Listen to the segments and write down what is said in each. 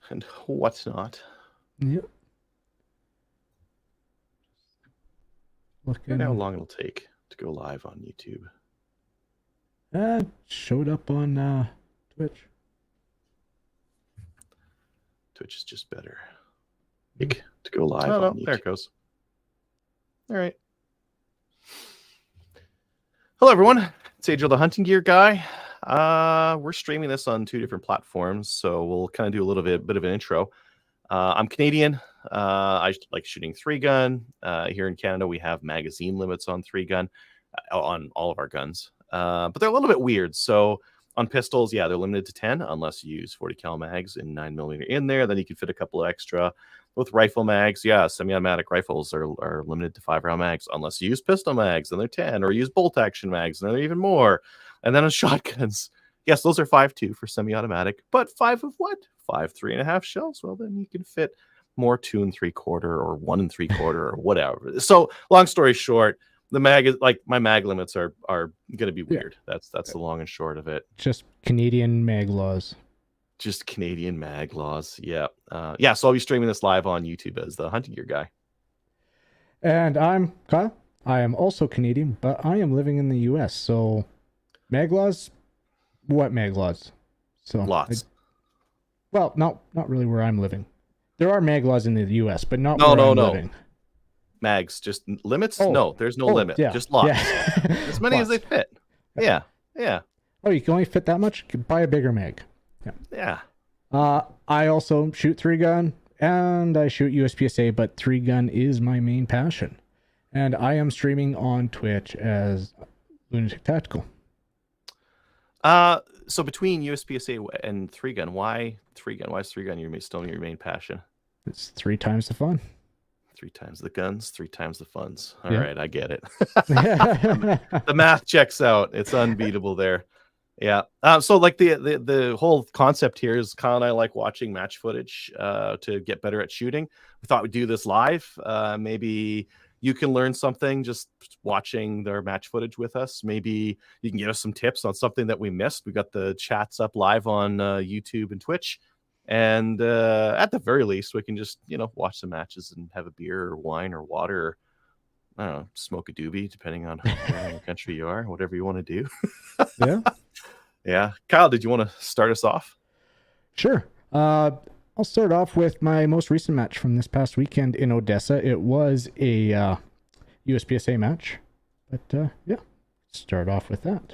and whatnot. Yep. I Looking. wonder how long it'll take to go live on YouTube. Showed up on Twitch. Twitch is just better. To go live on YouTube. There it goes. All right. Hello, everyone. It's Adriel, the hunting gear guy. We're streaming this on 2 different platforms, so we'll kind of do a little bit of an intro. I'm Canadian. I like shooting 3-gun. Here in Canada, we have magazine limits on 3-gun, on all of our guns. But they're a little bit weird. So on pistols, yeah, they're limited to 10 unless you use 40 cal mags and 9mm in there. Then you can fit a couple of extra. With rifle mags, yeah, semi-automatic rifles are limited to 5-round mags unless you use pistol mags and they're 10, or use bolt action mags and they're even more. And then on shotguns, yes, those are 5.2 for semi-automatic, but 5 of what? 5 3.5 shells. Well, then you can fit more 2 3/4 or 1 3/4 or whatever. So long story short, the mag is like my mag limits are going to be weird. Yeah. That's the long and short of it. Just Canadian mag laws. Just Canadian mag laws. Yeah. So I'll be streaming this live on YouTube as the hunting gear guy. And I'm Kyle. I am also Canadian, but I am living in the US. So mag laws? What mag laws? So lots. Well, not really where I'm living. There are mag laws in the US, but not where I'm living. Mags, just limits? No, there's no limit. Yeah. Just lots. Yeah. As many as they fit. Yeah. Oh, you can only fit that much? You can buy a bigger mag. Yeah. I also shoot 3-gun and I shoot USPSA, but 3-gun is my main passion. And I am streaming on Twitch as Lunatic Tactical. So between USPSA and 3-gun, why 3-gun? Why is 3-gun still your main passion? It's 3 times the fun. 3 times the guns, 3 times the funds. All right, I get it. The math checks out. It's unbeatable there. Yeah. So like the whole concept here is Kyle and I like watching match footage to get better at shooting. We thought we'd do this live. Maybe you can learn something just watching their match footage with us. Maybe you can give us some tips on something that we missed. We got the chats up live on YouTube and Twitch. And at the very least, we can just, watch some matches and have a beer or wine or water. Or, I don't know, smoke a doobie, depending on where in the country you are, whatever you want to do. Yeah. Yeah. Kyle, did you want to start us off? Sure. I'll start off with my most recent match from this past weekend in Odessa. It was a USPSA match. But, yeah, start off with that.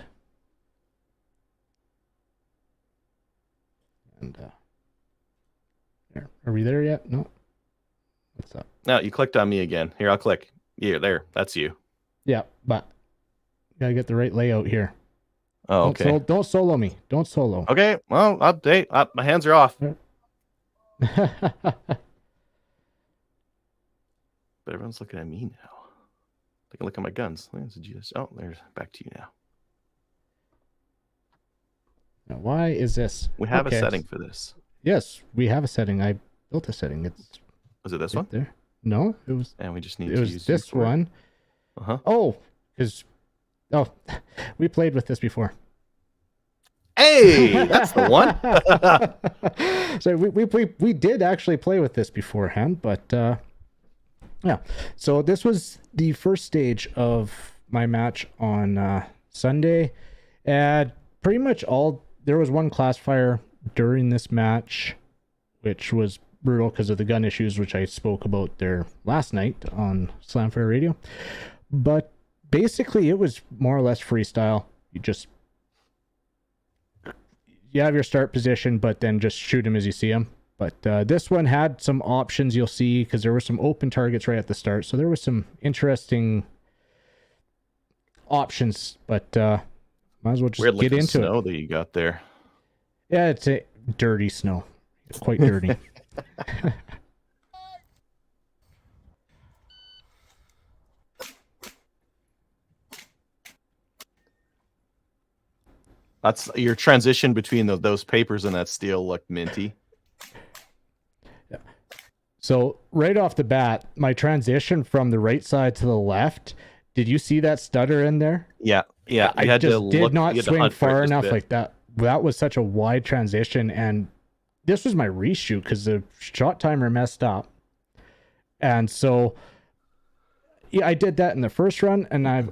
And, are we there yet? No. What's up? No, you clicked on me again. Here, I'll click. Yeah, there. That's you. Yeah, but gotta get the right layout here. Oh, okay. Don't solo me. Don't solo. Okay. Well, update. My hands are off. But everyone's looking at me now. Take a look at my guns. Oh, there's back to you now. Now, why is this? We have a setting for this. Yes, we have a setting. I built a setting. Was it this one? There. No, it was. And we just need to use this one. Oh, because we played with this before. Hey, that's the one. So we did actually play with this beforehand, but yeah. So this was the first stage of my match on Sunday, and pretty much there was one classifier during this match, which was brutal because of the gun issues, which I spoke about there last night on Slamfire Radio. But basically, it was more or less freestyle. You have your start position, but then just shoot him as you see him. But this one had some options you'll see, because there were some open targets right at the start. So there was some interesting options, but might as well just get into snow that you got there. Yeah, it's a dirty snow. It's quite dirty. That's your transition between those papers and that steel looked minty. Yeah. So right off the bat, my transition from the right side to the left, did you see that stutter in there? Yeah. I just did not swing far enough like that. That was such a wide transition, and this was my reshoot because the shot timer messed up. And so, yeah, I did that in the first run, and I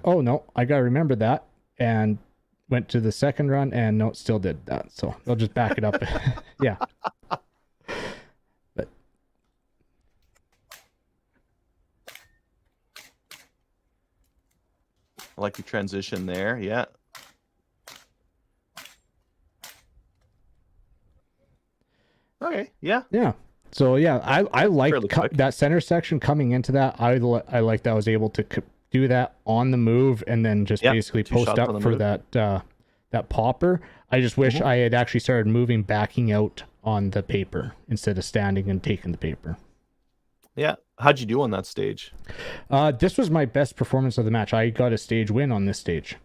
gotta remember that, and went to the second run, and no, still did that. So I'll just back it up. Yeah. But I like the transition there. Yeah. Okay. Yeah. yeah. So yeah, I like Fairly quick. that center section coming into that. I like that I was able to do that on the move and then just basically two post shots on up the for move. that popper. I just wish I had actually started moving, backing out on the paper instead of standing and taking the paper. Yeah. How'd you do on that stage? This was my best performance of the match. I got a stage win on this stage.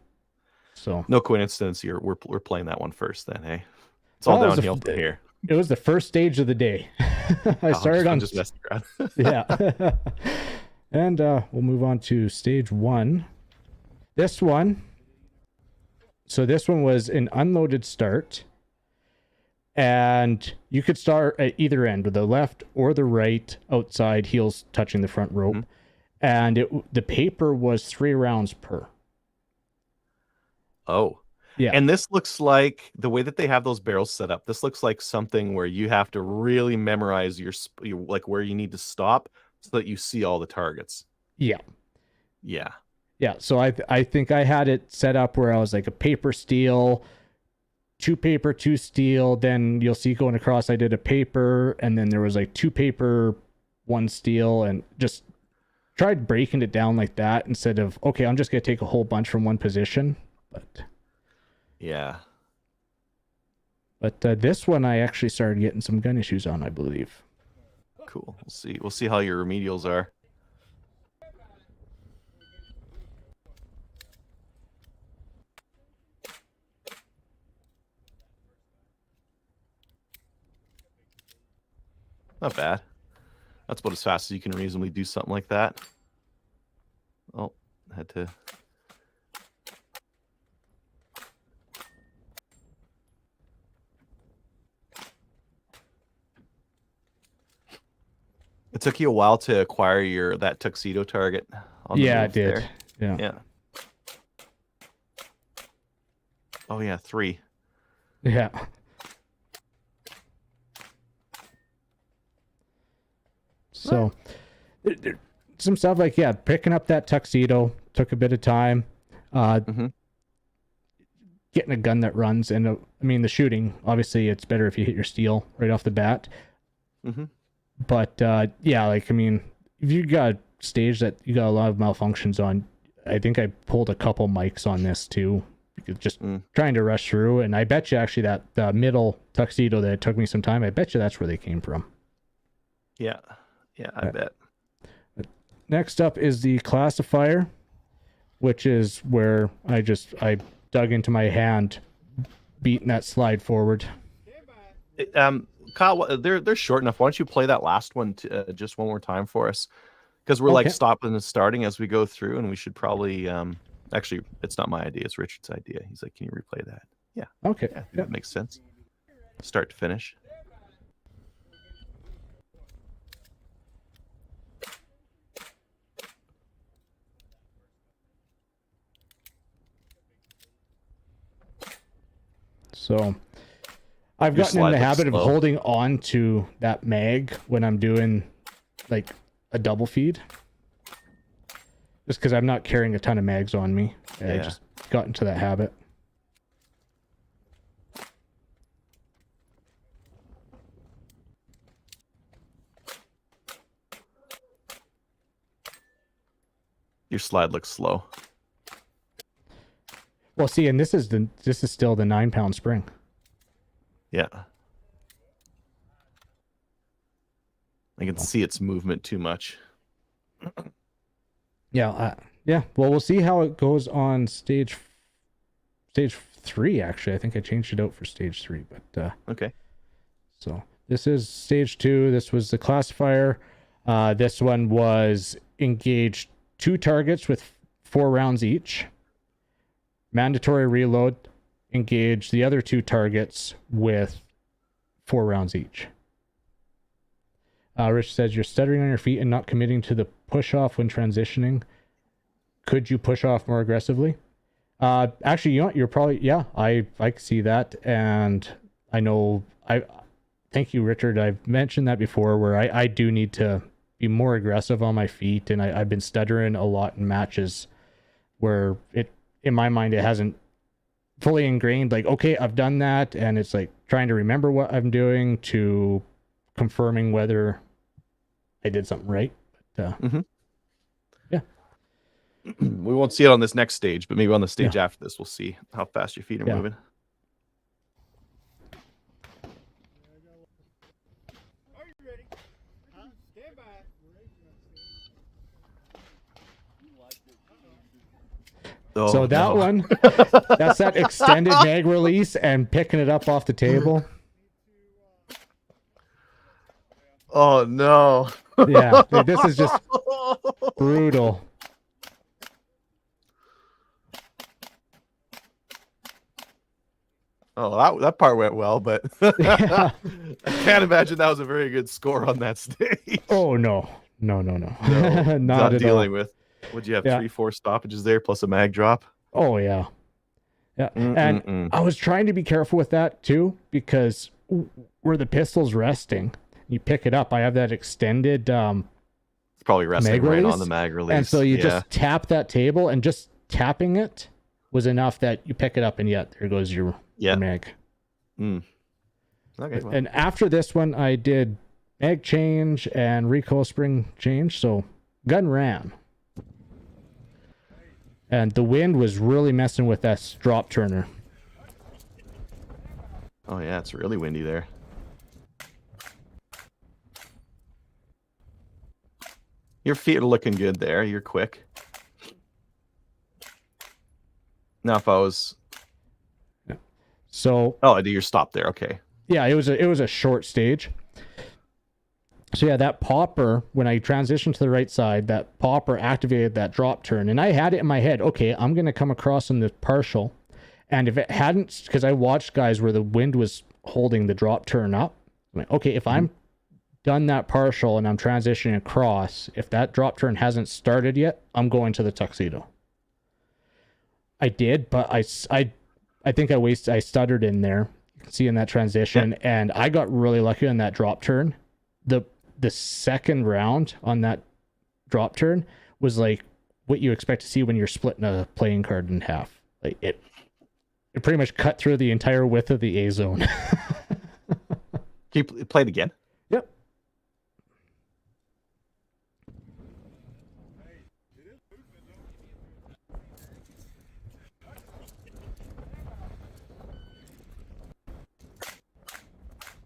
So No coincidence. We're playing that one first, then. Hey, it's all downhill from here. It was the first stage of the day. I started on just messing around. yeah. And we'll move on to stage 1. This one was an unloaded start, and you could start at either end with the left or the right outside, heels touching the front rope. And the paper was 3 rounds per. Oh. Yeah. And this looks like, the way that they have those barrels set up, this looks like something where you have to really memorize your like where you need to stop so that you see all the targets. Yeah. Yeah. Yeah. So I think I had it set up where I was like a paper, steel, 2 paper, 2 steel. Then you'll see going across, I did a paper, and then there was like 2 paper, 1 steel, and just tried breaking it down like that instead of, okay, I'm just going to take a whole bunch from one position. Yeah. But this one I actually started getting some gun issues on, I believe. Cool. We'll see how your remedials are. Not bad. That's about as fast as you can reasonably do something like that. Oh, had to. It took you a while to acquire that tuxedo target. Yeah, it did. There. Yeah. Yeah. Oh yeah, 3. Yeah. So, some stuff like, picking up that tuxedo took a bit of time. Getting a gun that runs, and I mean, the shooting, obviously, it's better if you hit your steel right off the bat. But, like, I mean, if you got a stage that you got a lot of malfunctions on, I think I pulled a couple mics on this too, because just trying to rush through. And I bet you actually that middle tuxedo that it took me some time, I bet you that's where they came from. Yeah. Yeah, I bet. Next up is the Classifier, which is where I dug into my hand, beating that slide forward. Kyle, they're short enough. Why don't you play that last one just one more time for us? Because we're like stopping and starting as we go through, and we should probably actually, it's not my idea, it's Richard's idea. He's like, can you replay that? Yeah. Okay. Yeah, that makes sense. Start to finish. So I've gotten in the habit of holding on to that mag when I'm doing like a double feed, just because I'm not carrying a ton of mags on me. I just got into that habit. Your slide looks slow. Well, see, and this is still the 9-pound spring. Yeah. I can see its movement too much. Yeah. Well, we'll see how it goes on stage 3. Actually, I think I changed it out for stage 3. But okay. So this is stage 2. This was the Classifier. This one was engaged 2 targets with 4 rounds each. Mandatory reload. Engage the other 2 targets with 4 rounds each. Rich says, you're stuttering on your feet and not committing to the push off when transitioning. Could you push off more aggressively? Actually, you know what? You're probably, yeah, I can see that. And I know, thank you, Richard. I've mentioned that before where I do need to be more aggressive on my feet. And I've been stuttering a lot in matches where in my mind, it hasn't fully ingrained. Like, okay, I've done that. And it's like trying to remember what I'm doing to confirming whether I did something right. But, yeah. We won't see it on this next stage, but maybe on the stage after this, we'll see how fast your feet are moving. Are you ready? Stand by. Oh, so that one, that's that extended mag release and picking it up off the table. Oh no. Yeah, this is just brutal. Oh, that part went well, but Yeah. I can't imagine that was a very good score on that stage. Oh no. No, Not at dealing all. with. Would you have Yeah. 3-4 stoppages there plus a mag drop? Oh yeah. And I was trying to be careful with that too, because where the pistol's resting, you pick it up. I have that extended It's probably resting mag right release, on the mag release. and so you just tap that table, and just tapping it was enough that you pick it up, and there goes your mag. Okay. Well. And after this one, I did mag change and recoil spring change, so gun ran. And the wind was really messing with that drop turner. Oh yeah, it's really windy there. Your feet are looking good there. You're quick. Now if I was... So... Oh, I do your stop there. Okay. Yeah, it was a short stage. So yeah, that popper, when I transitioned to the right side, that popper activated that drop turn. And I had it in my head, okay, I'm going to come across in the partial. And if it hadn't, because I watched guys where the wind was holding the drop turn up. I'm like, okay, if I'm done that partial and I'm transitioning across, if that drop turn hasn't started yet, I'm going to the tuxedo. I did, but I think I stuttered in there. You can see in that transition, and I got really lucky on that drop turn. The second round on that drop turn was like what you expect to see when you're splitting a playing card in half. Like it pretty much cut through the entire width of the A zone. Can you play it again? Yep.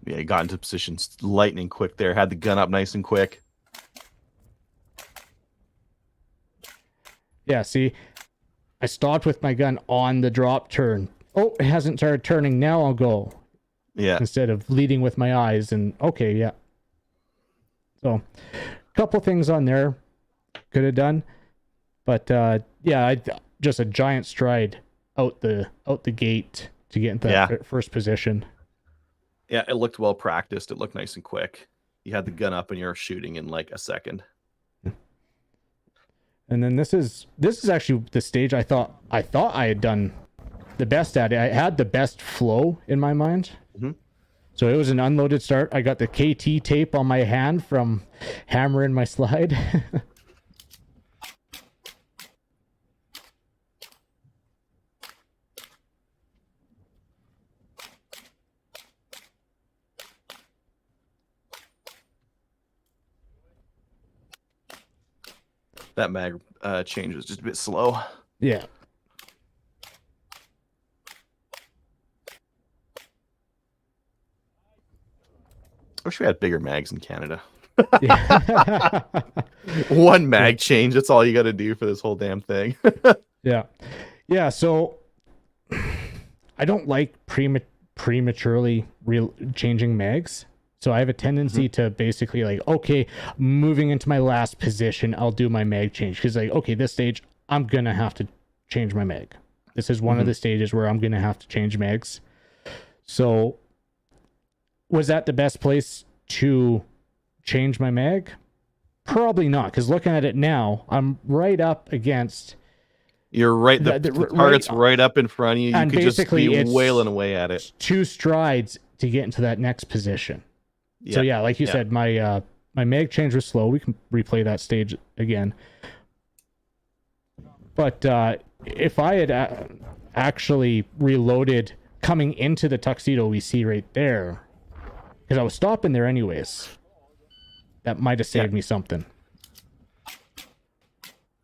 Yeah, he got into position lightning quick there. Had the gun up nice and quick. Yeah, see, I stopped with my gun on the drop turn. Oh, it hasn't started turning. Now I'll go. Yeah. Instead of leading with my eyes. And okay, yeah. So, a couple things on there could have done, but yeah, just a giant stride out the gate to get into that first position. Yeah, it looked well practiced. It looked nice and quick. You had the gun up and you're shooting in like a second. And then this is actually the stage I thought I had done the best at it. I had the best flow in my mind. Mm-hmm. So it was an unloaded start. I got the KT tape on my hand from hammering my slide. That mag change was just a bit slow. Yeah. I wish we had bigger mags in Canada. Yeah. One mag change. That's all you got to do for this whole damn thing. Yeah. Yeah. So I don't like prematurely changing mags. So I have a tendency to basically like, okay, moving into my last position, I'll do my mag change. Because like, okay, this stage, I'm going to have to change my mag. This is one of the stages where I'm going to have to change mags. So Was that the best place to change my mag? Probably not, because looking at it now, I'm right up against. You're right. The target's right up in front of you. You and could just basically be it's wailing away at it. 2 strides to get into that next position. Yeah. So yeah, like you said, my mag change was slow. We can replay that stage again. But if I had actually reloaded coming into the tuxedo we see right there, because I was stopping there anyways, that might have saved me something.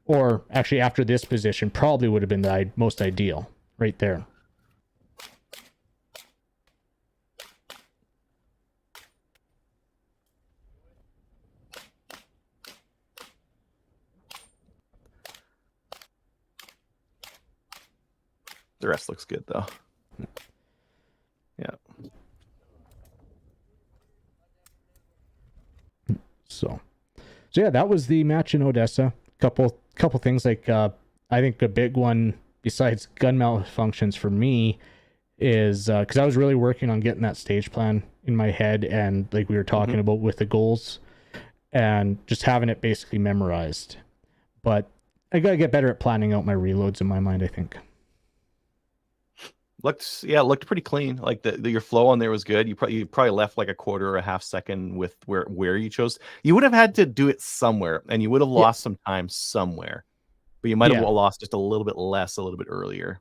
Or actually, after this position, probably would have been the most ideal right there. The rest looks good though. Yeah. So yeah, that was the match in Odessa. Couple things like I think the big one besides gun malfunctions for me is because I was really working on getting that stage plan in my head, and like we were talking about with the goals, and just having it basically memorized. But I gotta get better at planning out my reloads in my mind, I think. Looked pretty clean. Like your flow on there was good. You probably left like a quarter or a half second with where you chose. You would have had to do it somewhere, and you would have lost some time somewhere, but you might have lost just a little bit less a little bit earlier.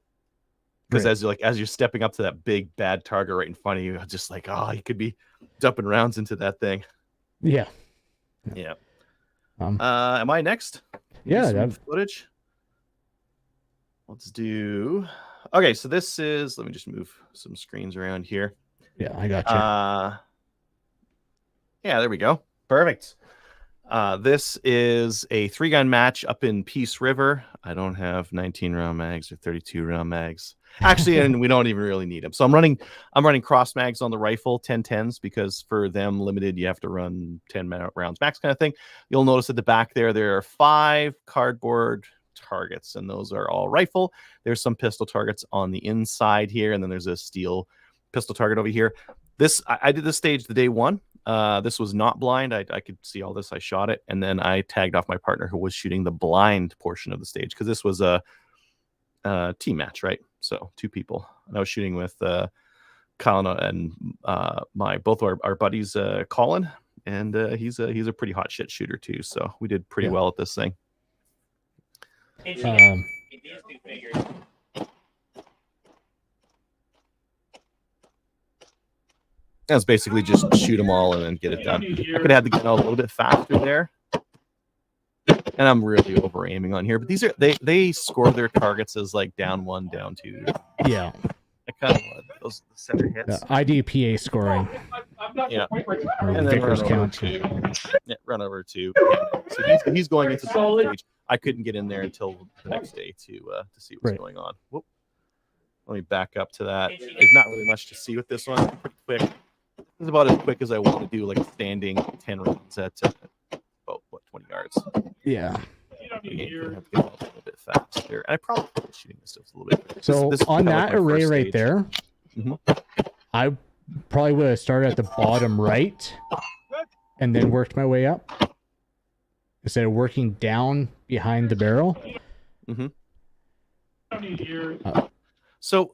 Because as you're stepping up to that big bad target right in front of you, just like you could be dumping rounds into that thing. Yeah. Am I next? Yeah. That footage. Let's do. Okay, so this is. Let me just move some screens around here. Yeah, I got you. Yeah, there we go. Perfect. This is a 3-gun match up in Peace River. I don't have 19-round mags or 32-round mags. Actually, and we don't even really need them. So I'm running cross mags on the rifle, 10-10s, because for them limited, you have to run 10 rounds max kind of thing. You'll notice at the back there are 5 cardboard targets, and those are all rifle. There's some pistol targets on the inside here, and then there's a steel pistol target over here. I did this stage the day one. This was not blind. I could see all this. I shot it, and then I tagged off my partner who was shooting the blind portion of the stage, because this was a team match, right? So 2 people, and I was shooting with Colin and both our buddies, Colin, and he's a pretty hot shit shooter too. So we did pretty well at this thing. That's basically just shoot them all and then get it done. I could have had the gun out a little bit faster there, and I'm really over aiming on here. But these are they score their targets as like down 1, down 2. Yeah, I kind of want those center hits. IDPA scoring. Yeah, and then run over 2. Yeah, run over 2. So he's going into the stage. I couldn't get in there until the next day to see what's going on. Whoop. Let me back up to that. There's not really much to see with this one. Pretty quick. It's about as quick as I want to do, like standing 10 rounds at about 20 yards. Yeah. You have to get a little bit faster. And I probably was shooting this stuff a little bit. So on that array right there, I probably would have started at the bottom right and then worked my way up instead of working down behind the barrel. So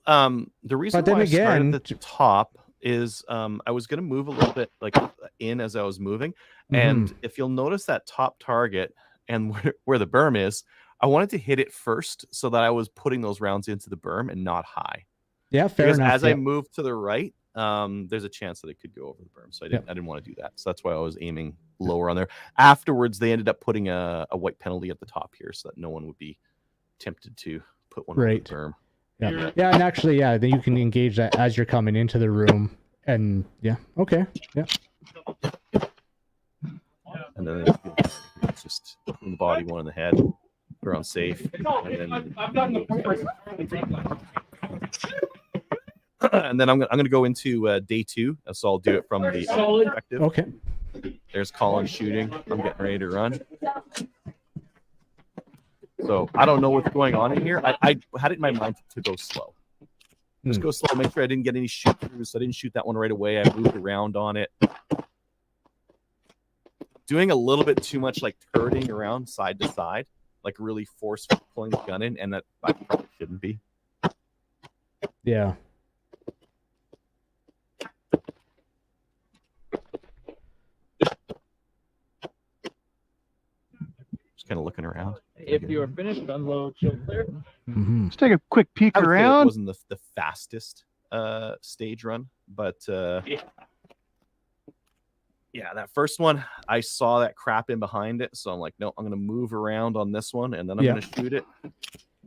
the reason why I started at the top is I was going to move a little bit like in as I was moving, and if you'll notice that top target and where the berm is, I wanted to hit it first so that I was putting those rounds into the berm and not high. Yeah, fair enough. As I moved to the right, there's a chance that it could go over the berm, so I didn't want to do that. So that's why I was aiming lower on there. Afterwards, they ended up putting a white penalty at the top here so that no one would be tempted to put one over the berm. Yeah, and actually, then you can engage that as you're coming into the room, and okay. And then it's just in the body, one in the head, they're on safe. And then I'm gonna go into day 2, so I'll do it from the perspective. Okay. There's Colin shooting. I'm getting ready to run. So I don't know what's going on in here. I had it in my mind to go slow. Just go slow. Make sure I didn't get any shoot throughs. So I didn't shoot that one right away. I moved around on it. Doing a little bit too much like turning around side to side, like really forceful pulling the gun in, and that I probably shouldn't be. Yeah. Just kind of looking around. If you are finished, unload, show clear. Mm-hmm. Let's take a quick peek I would say it around. wasn't the fastest stage run, but yeah, that first one, I saw that crap in behind it, so I'm like, no, I'm gonna move around on this one, and then I'm gonna shoot it,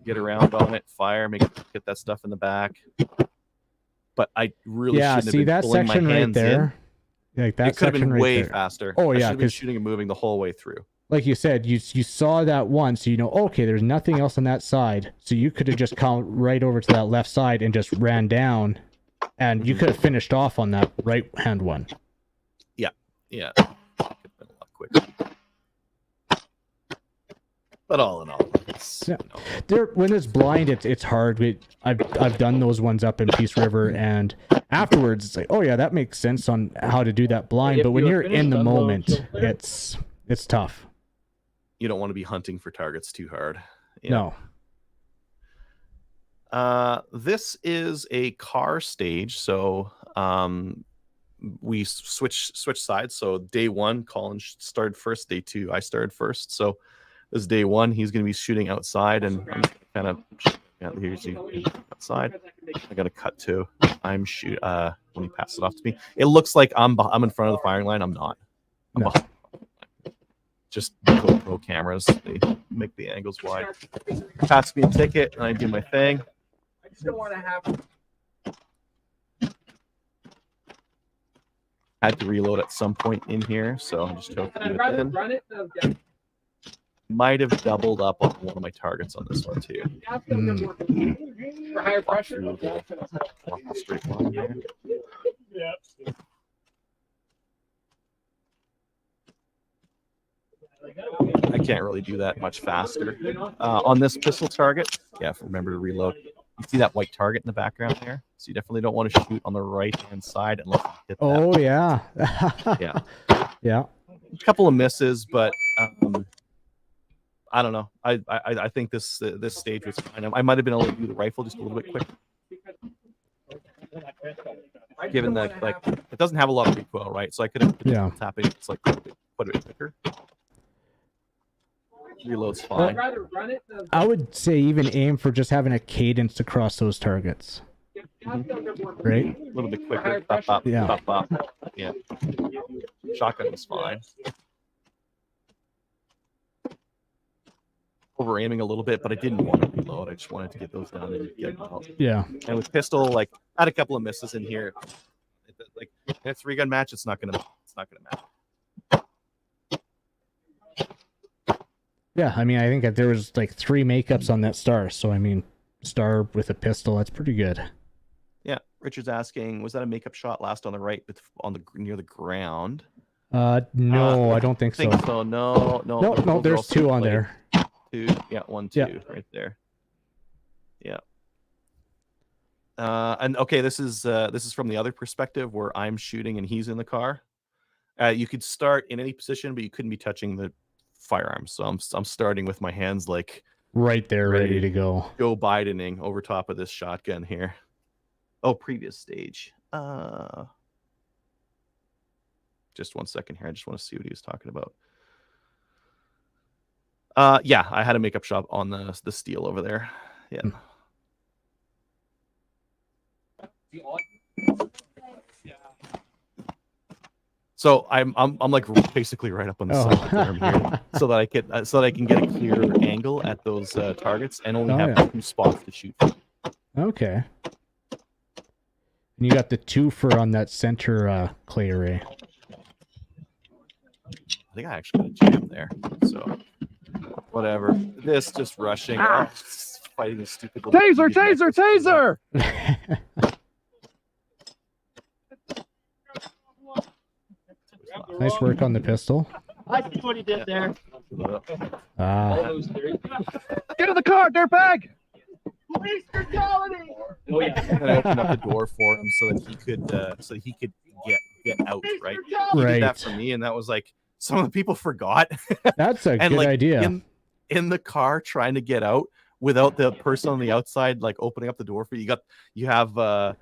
get around on it, fire, get that stuff in the back. But I really shouldn't have been that pulling my section right hands there. in. Like that It could have section been right way there. faster. Oh I yeah, should have been because shooting and moving the whole way through. like you said, you saw that one, so you know, okay, there's nothing else on that side, so you could have just come right over to that left side and just ran down, and you could have finished off on that right hand one. Yeah, it could have been a lot quicker. But all in all, it's, Yeah. There, when it's blind, it's hard. I've done those ones up in Peace River, and afterwards it's like, oh yeah, that makes sense on how to do that blind. If But when you are you're in finished, the unload, moment, show clear. it's tough. you don't want to be hunting for targets too hard. Yeah. No. This is a car stage, so we switch sides. So day one, Colin started first. Day two, I started first. So this is day one. He's going to be shooting outside, and I'm kind of here's you outside. I got to cut to. I'm shoot. When he passes it off to me, it looks like I'm in front of the firing line. I'm not. I'm No. behind. Just GoPro cameras. They make the angles wide. Pass me a ticket, and I do my thing. I just don't want to have. Had to reload at some point in here, so I just took I'd it rather in. run it than get. Might have doubled up on one of my targets on this one too. For higher pressure. Walk the straight line here. Yeah. I can't really do that much faster. On this pistol target, yeah, remember to reload. You see that white target in the background there? So you definitely don't want to shoot on the right-hand side unless you hit that. Oh yeah. Yeah. Yeah. A couple of misses, but I don't know. I think this stage was fine. I might have been able to do the rifle just a little bit quicker, given that like it doesn't have a lot of recoil, right? So I could have tapping. It's like quite a bit quicker. Reload's fine. I'd rather run it than. I would say even aim for just having a cadence across those targets. Right? A little bit quicker. Pop, pop, Yeah. pop, pop. Yeah. Shotgun is fine. Over aiming a little bit, but I didn't want to reload. I just wanted to get those down and get them out. Yeah. And with pistol, like I had a couple of misses in here. Like in a 3-gun match, it's not gonna matter. Yeah, I mean, I think that there was like 3 makeups on that star. So I mean, star with a pistol, that's pretty good. Yeah. Richard's asking, was that a makeup shot last on the right, but on the near the ground? No, I don't think so. So. No. No, those are there's also 2 on like there. 2. Yeah, 1, 2 Yeah. right there. Yeah. And okay, this is from the other perspective where I'm shooting and he's in the car. You could start in any position, but you couldn't be touching the firearms. So I'm starting with my hands like Right there, ready to go. Joe Bidening over top of this shotgun here. Oh, previous stage. Just 1 second here. I just want to see what he was talking about. Yeah, I had a makeup shot on the steel over there. Yeah. So I'm like basically right up on the side of the arm here, so that I can get a clear angle at those targets and only have 2 spots to shoot from. Okay. And you got the twofer on that center clay array. I think I actually got a jam there. So whatever. This just rushing. Fighting a stupid little Taser! Nice work on the pistol. I see what he did there. Ah. All those 3. Get in the car, dirtbag! Oh yeah. And I opened up the door for him so that he could get out, right? He did that for me, and that was like some of the people forgot. That's a and good like idea. in the car trying to get out without the person on the outside like opening up the door for you. You have a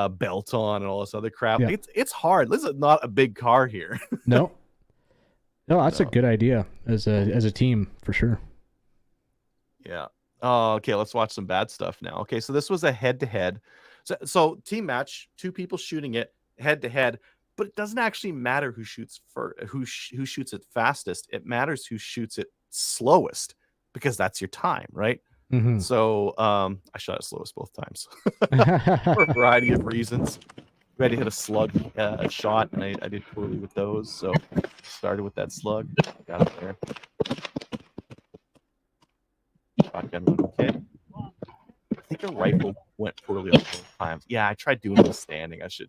belt on and all this other crap. Yeah. It's hard. This is not a big car here. No, that's a good idea as a team for sure. Yeah. Oh, okay. Let's watch some bad stuff now. Okay, so this was a head-to-head. So team match, 2 people shooting it head-to-head, but it doesn't actually matter who shoots who shoots it fastest. It matters who shoots it slowest because that's your time, right? Mm-hmm. So I shot it slowest both times for a variety of reasons. We had to hit a slug shot, and I did poorly with those. So started with that slug, got it there. Shotgun went okay. I think the rifle went poorly both times. Yeah, I tried doing it standing. I should.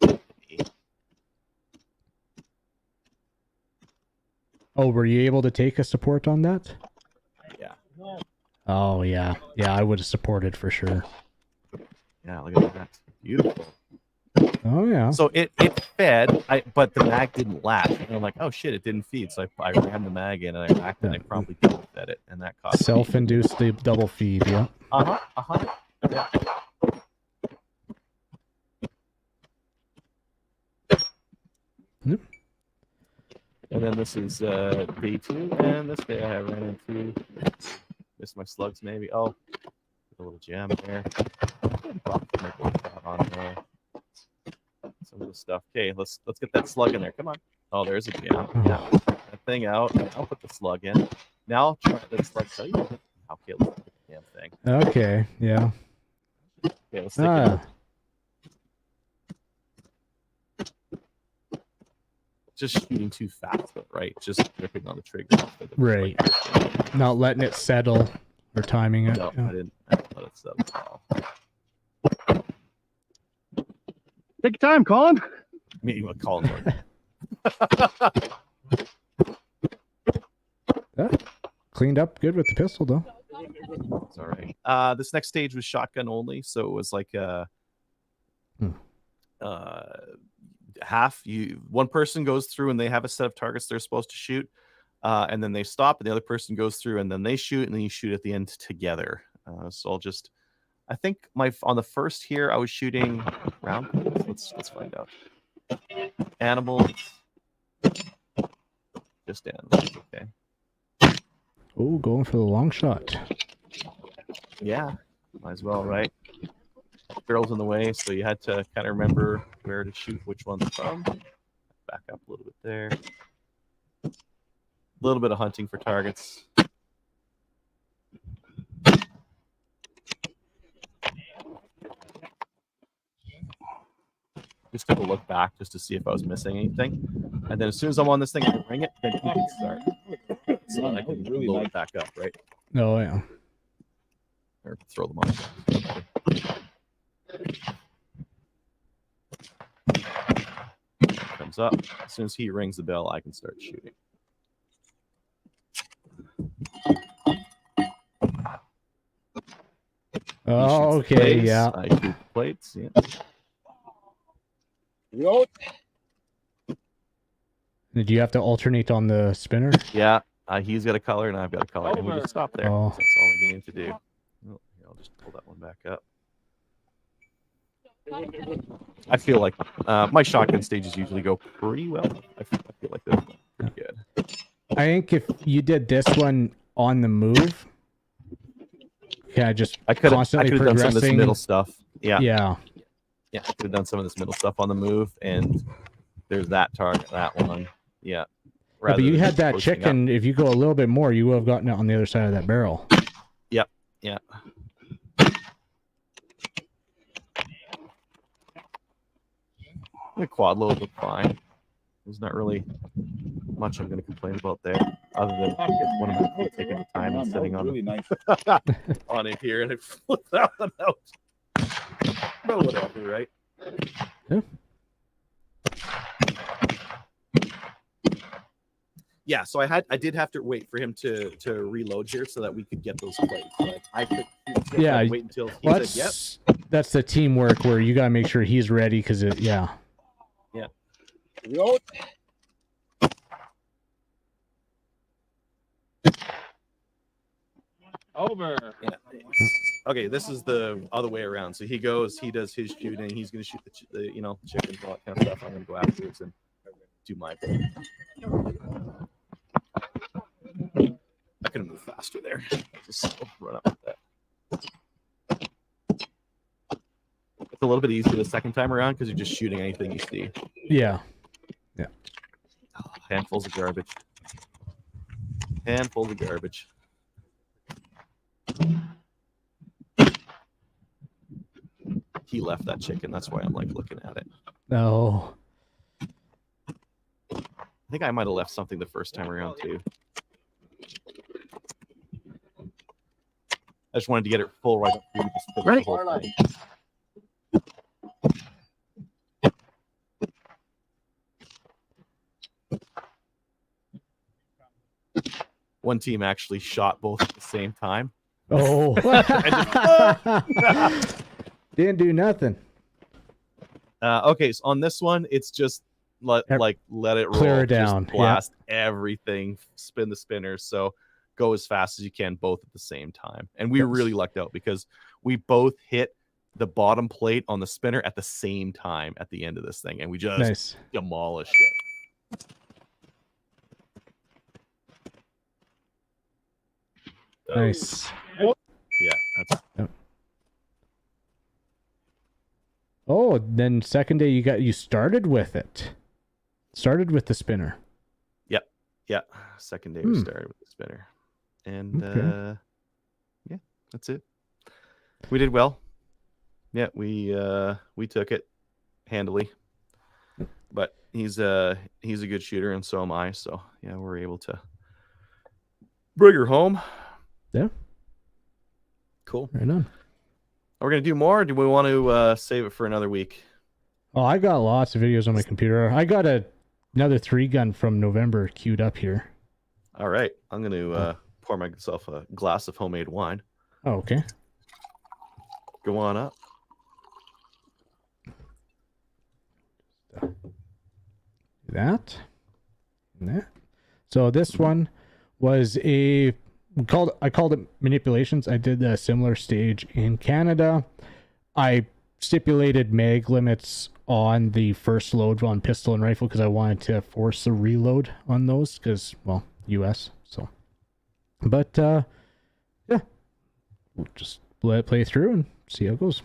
Oh, were you able to take a support on that? Yeah. Oh yeah, I would have supported for sure. Yeah, look at that. Beautiful. Oh yeah. So it fed, but the mag didn't latch. And I'm like, oh shit, it didn't feed. So I ran the mag in and I racked it and I promptly double fed it, and that cost self-induced double feed. Yeah. Yeah. Yep. And then this is day 2, and this day I ran into missed my slugs maybe. Oh, a little jam there. On there. Some of the stuff. Okay, let's get that slug in there. Come on. Oh, there's a jam. Yeah, that thing out. I'll put the slug in. Now I'll try the slug. Tell you. Okay, let's get the damn thing. Okay. Yeah. Okay, let's stick it. Just shooting too fast, right? Just gripping on the trigger. Right. Like, not letting it settle or timing it. No, Yeah. I didn't let it settle at all. Take your time, Colin. Me, you want Colin? Cleaned up good with the pistol though. It's all right. This next stage was shotgun only, so it was like half. One person goes through and they have a set of targets they're supposed to shoot, and then they stop, and the other person goes through, and then they shoot, and then you shoot at the end together. So I'll just. I think on the first here I was shooting round. Let's find out. Animals. Just animals. Okay. Oh, going for the long shot. Yeah, might as well, right? Girls in the way, so you had to kind of remember where to shoot which one's from. Back up a little bit there. A little bit of hunting for targets. Just took a look back just to see if I was missing anything. And then as soon as I'm on this thing, I can ring it, then he can start. So I can really load it back up, right? Oh yeah. Or throw them on. Comes up. As soon as he rings the bell, I can start shooting. Oh, okay, plates. yeah. I shoot the plates, yeah. Did you have to alternate on the spinner? Yeah, he's got a color and I've got a color. And we just stop there. Oh. That's all we need to do. Oh, here, I'll just pull that one back up. I feel like my shotgun stages usually go pretty well. I feel like this one's pretty good. I think if you did this one on the move, I could have done some of this middle stuff. Yeah. Yeah. Yeah, I could have done some of this middle stuff on the move, and there's that target, that one. Yeah. But you had that posting chicken. up. If you go a little bit more, you would have gotten it on the other side of that barrel. Yep. Yeah. The quad load looked fine. There's not really much I'm going to complain about there, other than one of them taking the time and sitting on really nice. on it here, and I flipped that one out. But whatever, right? Yeah. Yeah, so I did have to wait for him to reload here so that we could get those plates. Like, I could Yeah, Wait until he said yep. That's the teamwork where you gotta make sure he's ready because yeah. Yeah. Over. Yeah. Okay, this is the other way around. So he goes, he does his shooting. He's going to shoot the chickens, all that kind of stuff. I'm going to go afterwards and do my thing. I could have moved faster there. Just run up with that. It's a little bit easier the second time around because you're just shooting anything you see. Yeah. Yeah. Oh, handfuls of garbage. Handfuls of garbage. He left that chicken. That's why I'm like looking at it. No. I think I might have left something the first time around too. I just wanted to get it full right up through the Right. whole thing. One team actually shot both at the same time. Oh. Didn't do nothing. Okay, so on this one, it's just let it roll, Clear it down. just blast everything, spin the spinners. So go as fast as you can, both at the same time. And we really lucked out because we both hit the bottom plate on the spinner at the same time at the end of this thing, and we just demolished it. Nice. Yeah, that's. Oh, then second day you started with it. Started with the spinner. Yeah. Second day we started with the spinner. And yeah, that's it. We did well. Yeah, we took it handily. But he's a good shooter and so am I, so yeah, we're able to bring her home. Yeah. Cool. Right on. Are we gonna do more, or do we want to save it for another week? Oh, I got lots of videos on my computer. I got another 3-gun from November queued up here. All right. I'm gonna pour myself a glass of homemade wine. Oh, okay. Go on up. That. And that. So this one was I called it manipulations. I did a similar stage in Canada. I stipulated mag limits on the first load on pistol and rifle because I wanted to force a reload on those because, well, US. So, but yeah, we'll just let it play through and see how it goes.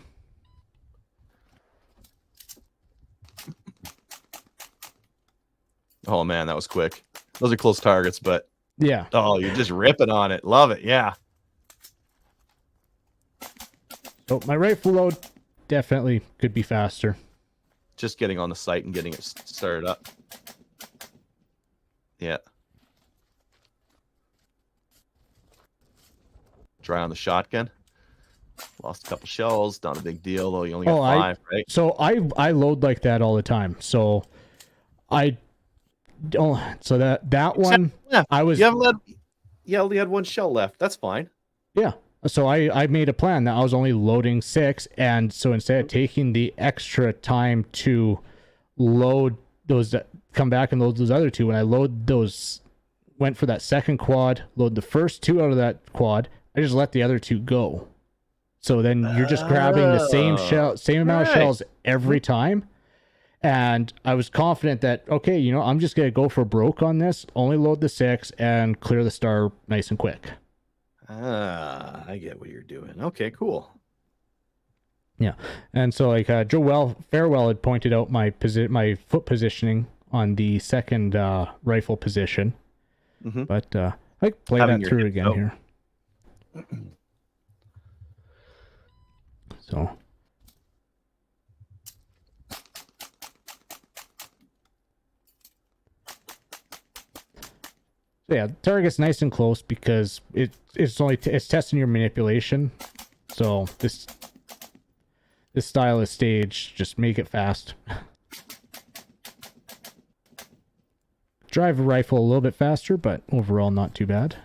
Oh man, that was quick. Those are close targets, but yeah. Oh, you're just ripping on it. Love it. Yeah. So my rifle load definitely could be faster. Just getting on the site and getting it started up. Yeah. Dry on the shotgun. Lost a couple shells. Not a big deal, though. You only got 5, right? So I load like that all the time. So I don't. So that one, I was. You only had 1 shell left. That's fine. Yeah. So I made a plan that I was only loading 6, and so instead of taking the extra time to load those, come back and load those other 2, when I load those, went for that second quad, load the first 2 out of that quad, I just let the other 2 go. So then you're just grabbing the same amount of shells every time. And I was confident that, okay, I'm just going to go for broke on this, only load the 6 and clear the star nice and quick. I get what you're doing. Okay, cool. Yeah. And so like Joe Farewell had pointed out my foot positioning on the second rifle position. Mm-hmm. But I can play that through again here. So yeah, the target's nice and close because it's testing your manipulation. So this style of stage, just make it fast. Drive a rifle a little bit faster, but overall not too bad.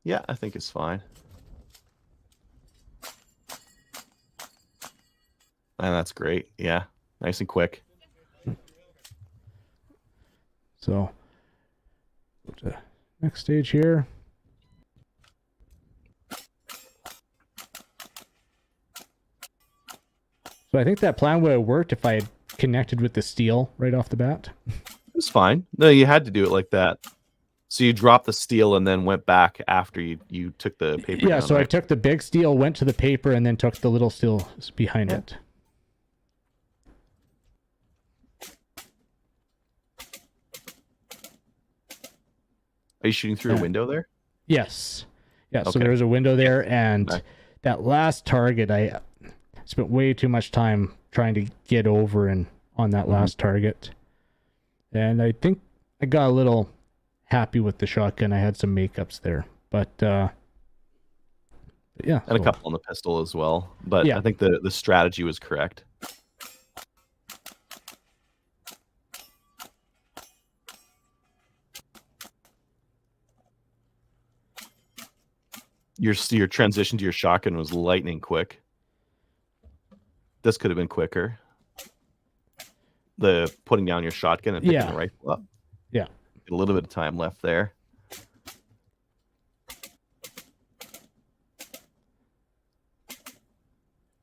Yeah, I think it's fine. And that's great. Yeah, nice and quick. So, go to next stage here. So I think that plan would have worked if I had connected with the steel right off the bat. It was fine. No, you had to do it like that. So you dropped the steel and then went back after you took the paper. Yeah, down, so I right? took the big steel, went to the paper, and then took the little steel behind it. Are you shooting through a window there? Yes. Yeah, so Okay. there was a window there, and Okay. that last target, I spent way too much time trying to get over and on that last target. And I think I got a little happy with the shotgun. I had some makeups there. But yeah. And a so- couple on the pistol as well. But Yeah. I think the strategy was correct. Your transition to your shotgun was lightning quick. This could have been quicker. The putting down your shotgun and picking Yeah. the rifle up. Yeah. A little bit of time left there.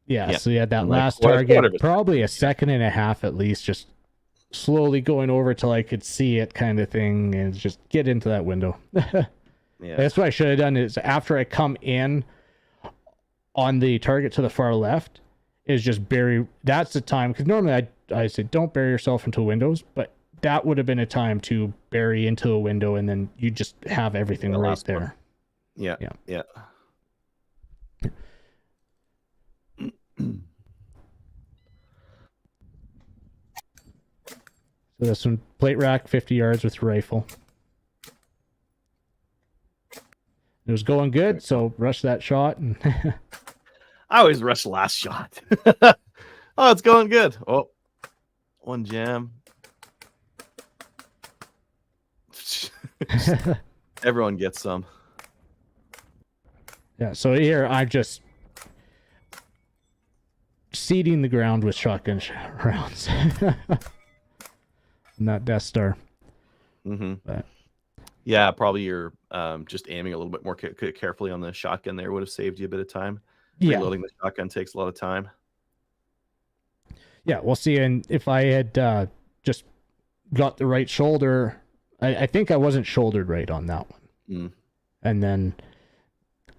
Yeah, Yeah. so you had that And, like, last quarter of target, it. probably a second and a half at least, just slowly going over till I could see it kind of thing and just get into that window. Yeah. That's what I should have done is after I come in on the target to the far left is just bury. That's the time, because normally I said don't bury yourself into windows, but that would have been a time to bury into a window and then you just have everything The right last one. there. Yeah. Yeah. Yeah. So this one, plate rack, 50 yards with rifle. It was going good, so rush that shot. And I always rush the last shot. Oh, it's going good. Oh, one jam. Everyone gets some. yeah, so here I'm just seeding the ground with shotgun rounds. Not Death Star. Mm-hmm. But- Yeah, probably you're just aiming a little bit more carefully on the shotgun there would have saved you a bit of time. Yeah, Reloading the shotgun takes a lot of time. yeah, we'll see. And if I had just got the right shoulder, I think I wasn't shouldered right on that one. Mm. And then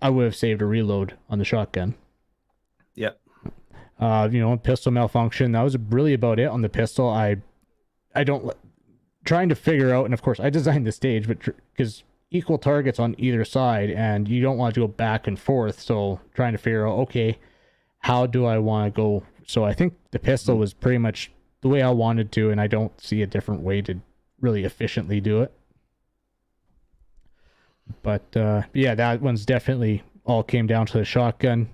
I would have saved a reload on the shotgun. Yep. Pistol malfunction. That was really about it on the pistol. I don't trying to figure out, and of course I designed the stage, but because equal targets on either side, and you don't want to go back and forth. So trying to figure out, okay, how do I want to go? So I think the pistol was pretty much the way I wanted to, and I don't see a different way to really efficiently do it. But yeah, that one's definitely all came down to the shotgun.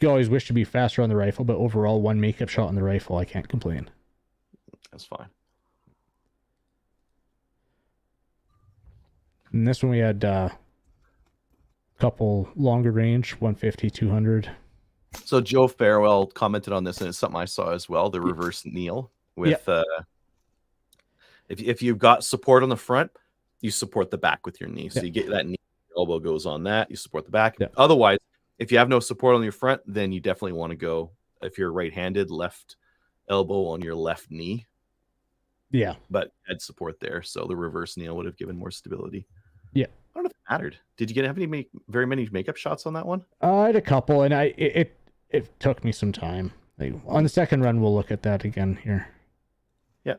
You always wish to be faster on the rifle, but overall, one makeup shot on the rifle, I can't complain. That's fine. And this one we had a couple longer range, 150, 200. So Joe Farewell commented on this, and it's something I saw as well. The reverse kneel with if you've got support on the front, you support the back with your knee. So you get that knee, your elbow goes on that. You support the back. Yeah. Otherwise, if you have no support on your front, then you definitely want to go. If you're right-handed, left elbow on your left knee. Yeah. But had support there, so the reverse kneel would have given more stability. Yeah. I don't know if it mattered. Did you have very many makeup shots on that one? I had a couple, and it took me some time. Like, on the second run, we'll look at that again here. Yeah.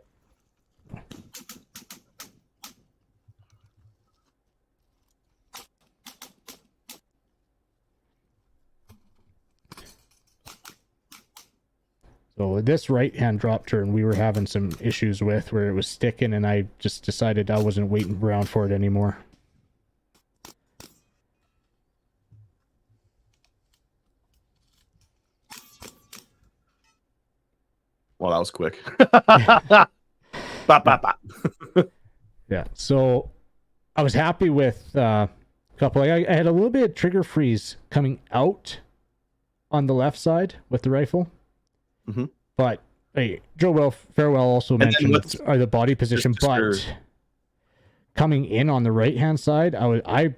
So this right-hand drop turn, we were having some issues with where it was sticking, and I just decided I wasn't waiting around for it anymore. Well, that was quick. Bop, bop, bop. Yeah, so I was happy with a couple. I had a little bit of trigger freeze coming out on the left side with the rifle. Mm-hmm. But hey, Joe Farewell also mentioned the body position, but coming in on the right hand side, I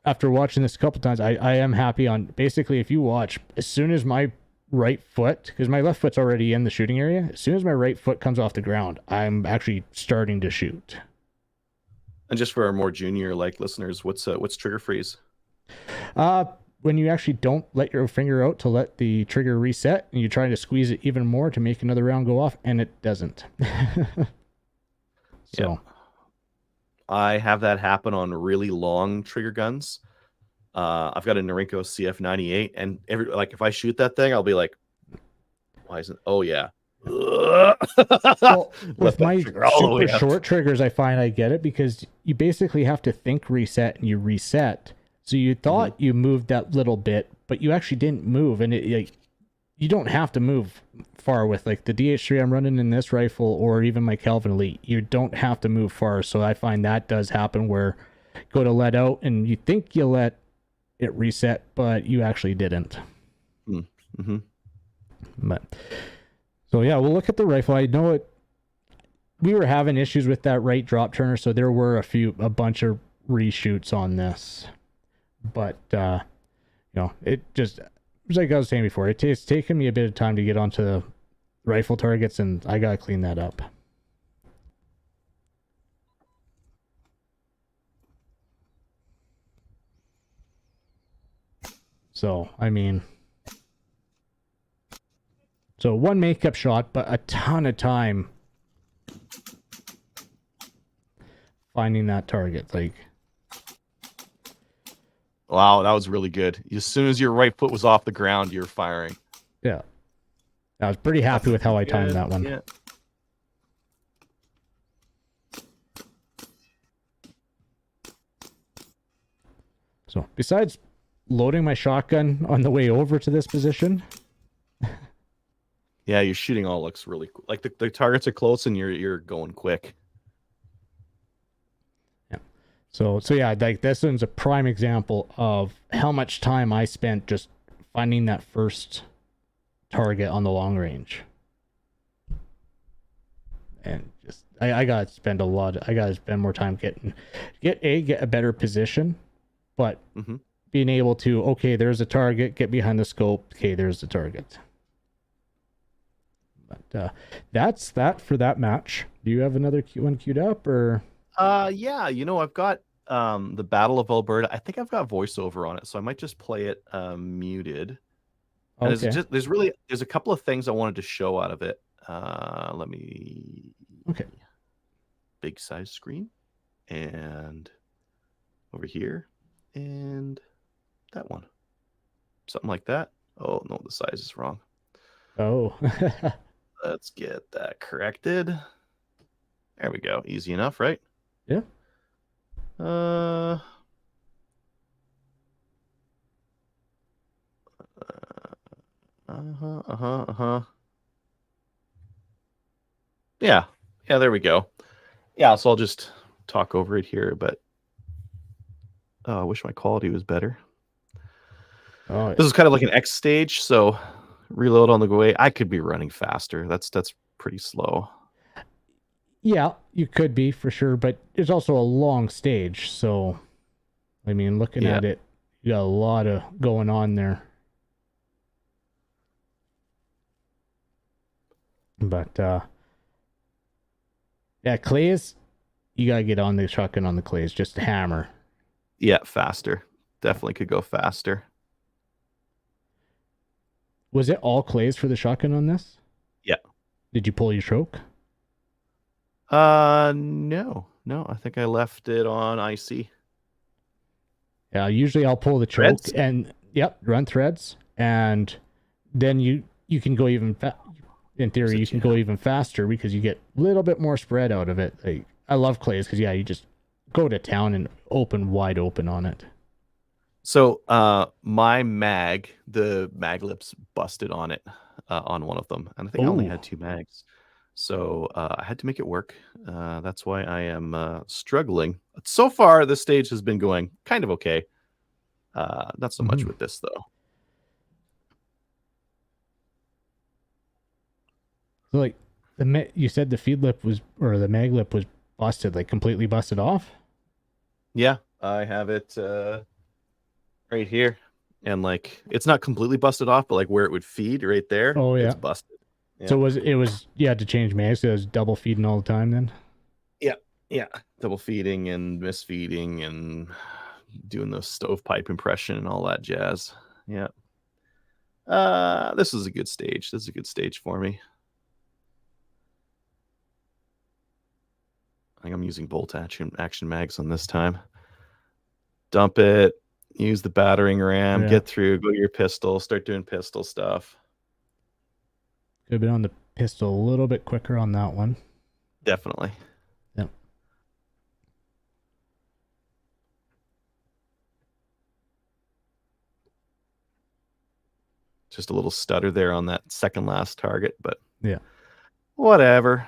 after watching this a couple times, I am happy on basically if you watch, as soon as my right foot, because my left foot's already in the shooting area, as soon as my right foot comes off the ground, I'm actually starting to shoot. And just for our more junior listeners, what's trigger freeze? When you actually don't let your finger out to let the trigger reset, and you try to squeeze it even more to make another round go off, and it doesn't. So, yeah. I have that happen on really long trigger guns. I've got a Norinco CF98, and if I shoot that thing, I'll be like, "Why isn't?" Oh yeah. Well, with my super short triggers, I find I get it because you basically have to think reset, and you reset. So you thought you moved that little bit, but you actually didn't move, and you don't have to move far with like the DH3 I'm running in this rifle, or even my Kelvin Elite. You don't have to move far, so I find that does happen where go to let out, and you think you let it reset, but you actually didn't. Mm-hmm. But so yeah, we'll look at the rifle. I know we were having issues with that right drop turner, so there were a bunch of reshoots on this. But it just, like I was saying before, it's taken me a bit of time to get onto rifle targets, and I gotta clean that up. So I mean, one makeup shot, but a ton of time finding that target. Like, wow, that was really good. As soon as your right foot was off the ground, you're firing. Yeah. I was pretty happy with how I timed that one. Yeah. So, besides loading my shotgun on the way over to this position. Yeah, your shooting all looks really cool. Like the targets are close and you're going quick. So yeah, like this one's a prime example of how much time I spent just finding that first target on the long range. And just I gotta spend more time get a better position, but being able to, okay, there's a target, get behind the scope, okay, there's the target. But that's that for that match. Do you have another one queued up, or? Yeah, I've got the Battle of Alberta. I think I've got voiceover on it, so I might just play it muted. And Okay. there's a couple of things I wanted to show out of it. Let me. Okay. Big size screen, and over here, and that one, something like that. Oh no, the size is wrong. Oh. Let's get that corrected. There we go. Easy enough, right? Yeah. Yeah, there we go. Yeah, so I'll just talk over it here, but I wish my quality was better. Oh, this is kind of like an X stage, so reload on the way. I could be running faster. That's pretty slow. Yeah, you could be for sure, but it's also a long stage, so I mean, looking at it, you got a lot of going on there. But yeah, clays, you gotta get on the shotgun on the clays, just hammer. Yeah, faster. Definitely could go faster. Was it all clays for the shotgun on this? Yeah. Did you pull your choke? No. I think I left it on IC. Yeah, usually I'll pull the choke and run threads, and then you can go even in theory you can go even faster because you get a little bit more spread out of it. Like, I love clays because you just go to town and wide open on it. So my the mag lips busted on it, on one of them, and I think I only had 2 mags, so I had to make it work. That's why I am struggling. So far, this stage has been going kind of okay. Not so much with this though. So like you said the feed lip was, or the mag lip was busted, like completely busted off. Yeah, I have it right here, and like it's not completely busted off, but like where it would feed right there, Oh yeah. it's busted. Yeah. So it was you had to change mags, so it was double feeding all the time then? Yeah, double feeding and misfeeding and doing the stovepipe impression and all that jazz. Yeah. This is a good stage. This is a good stage for me. I think I'm using bolt action mags on this time. Dump it, use the battering ram, get through, go to your pistol, start doing pistol stuff. Could have been on the pistol a little bit quicker on that one. Definitely. Yep. Just a little stutter there on that second last target, but yeah, whatever.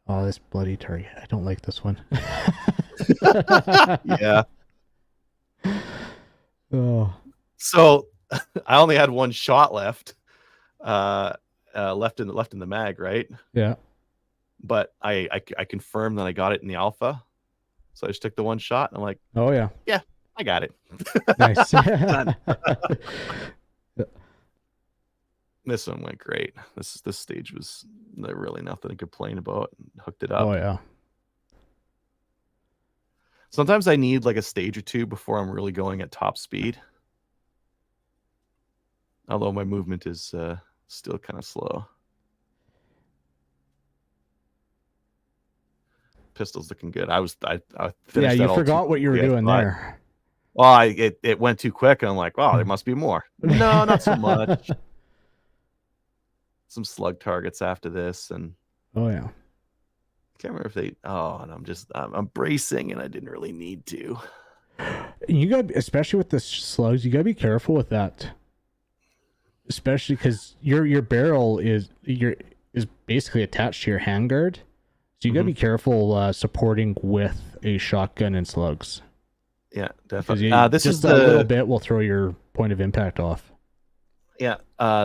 Oh, this bloody target. I don't like this one. Yeah. Oh. So I only had one shot left. Left in the mag, right? Yeah. But I confirmed that I got it in the alpha. So I just took the one shot and I'm like, oh yeah. Yeah, I got it. Nice. This one went great. This stage was really nothing to complain about. Hooked it up. Oh yeah. Sometimes I need like a stage or two before I'm really going at top speed. Although my movement is still kind of slow. Pistol's looking good. I finished you forgot what you were doing there. Well, it went too quick, and I'm like, oh, there must be more. No, not so much. Some slug targets after this, and oh yeah. Can't remember if they. Oh, and I'm bracing, and I didn't really need to. You got, especially with the slugs, you gotta be careful with that. Especially because your barrel is basically attached to your handguard, so you gotta be careful supporting with a shotgun and slugs. Yeah, definitely. This just a little bit will throw your point of impact off. Yeah,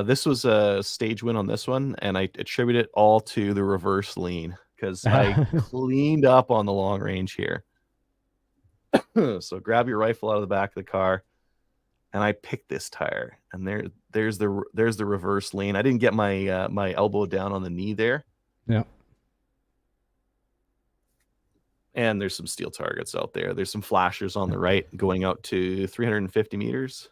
this was a stage win on this one, and I attribute it all to the reverse lean because I cleaned up on the long range here. So grab your rifle out of the back of the car, and I picked this tire, and there's the reverse lean. I didn't get my my elbow down on the knee there. Yeah. And there's some steel targets out there. There's some flashers on the right going out to 350 meters.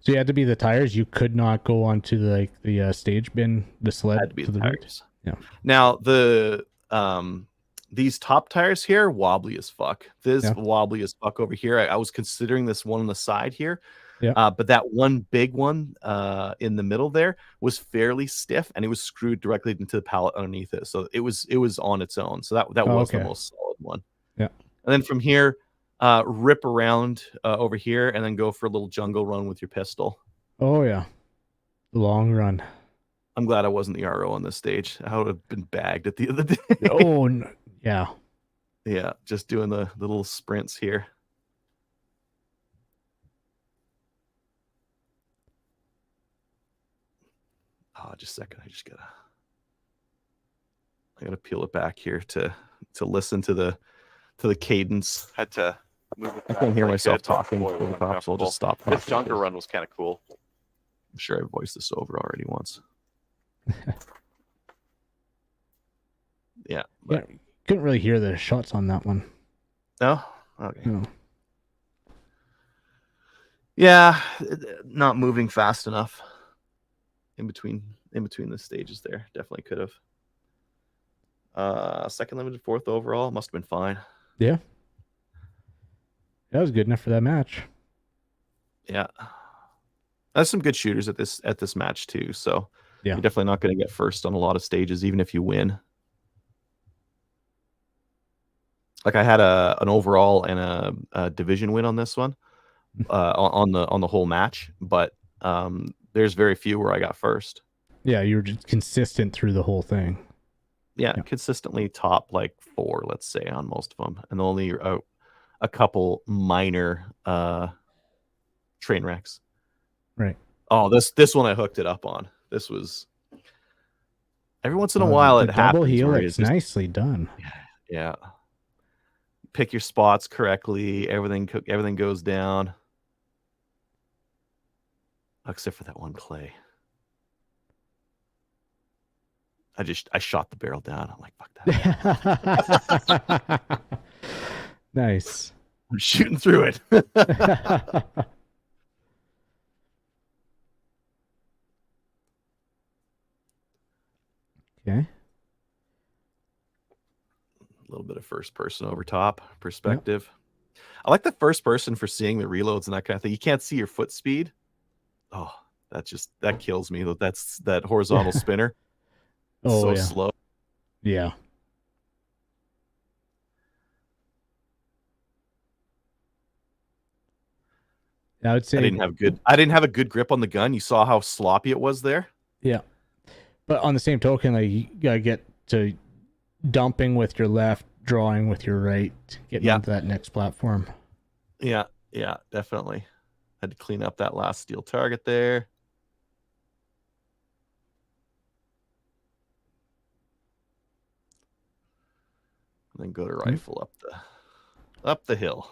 So you had to be the tires. You could not go onto the stage bin, the sled. Had to be the tires. Yeah. Now these top tires here wobbly as fuck. This wobbly as fuck over here. I was considering this one on the side here. Yeah. But that one big one in the middle there was fairly stiff, and it was screwed directly into the pallet underneath it. So it was on its own. So that was the most solid one. Yeah. And then from here, rip around over here, and then go for a little jungle run with your pistol. Oh yeah, long run. I'm glad I wasn't the RO on this stage. I would have been bagged at the end of the day. Oh yeah. Yeah, just doing the little sprints here. Oh, just a second. I gotta peel it back here to listen to the cadence. Had to move it back. I can't hear myself talking. So I'll just stop. This jungle run was kind of cool. I'm sure I voiced this over already once. Yeah. But... yeah, couldn't really hear the shots on that one. No? Okay. No. Yeah, not moving fast enough in between the stages there. Definitely could have. Second limited, fourth overall. Must have been fine. Yeah. That was good enough for that match. Yeah. There's some good shooters at this match too, so yeah, you're definitely not going to get first on a lot of stages, even if you win. Like I had an overall and a division win on this one, on the whole match, but there's very few where I got first. Yeah, you were just consistent through the whole thing. Yeah, consistently top like 4, let's say, on most of them, and only a couple minor train wrecks. Right. Oh, this one I hooked it up on. This was every once in a while the it happens. double where helix, it's just, nicely done. yeah. Pick your spots correctly. Everything goes down. Except for that one clay. I shot the barrel down. I'm like, fuck that. Nice. I'm shooting through it. Okay. A little bit of first person over top perspective. Yep. I like the first person for seeing the reloads and that kind of thing. You can't see your foot speed. Oh, that kills me. That's that horizontal spinner. Oh, slow. Yeah. I would say I didn't have a good grip on the gun. You saw how sloppy it was there. Yeah. But on the same token, like, you gotta get to dumping with your left, drawing with your right, getting onto that next platform. Yeah, definitely. Had to clean up that last steel target there. And then go to rifle up the hill.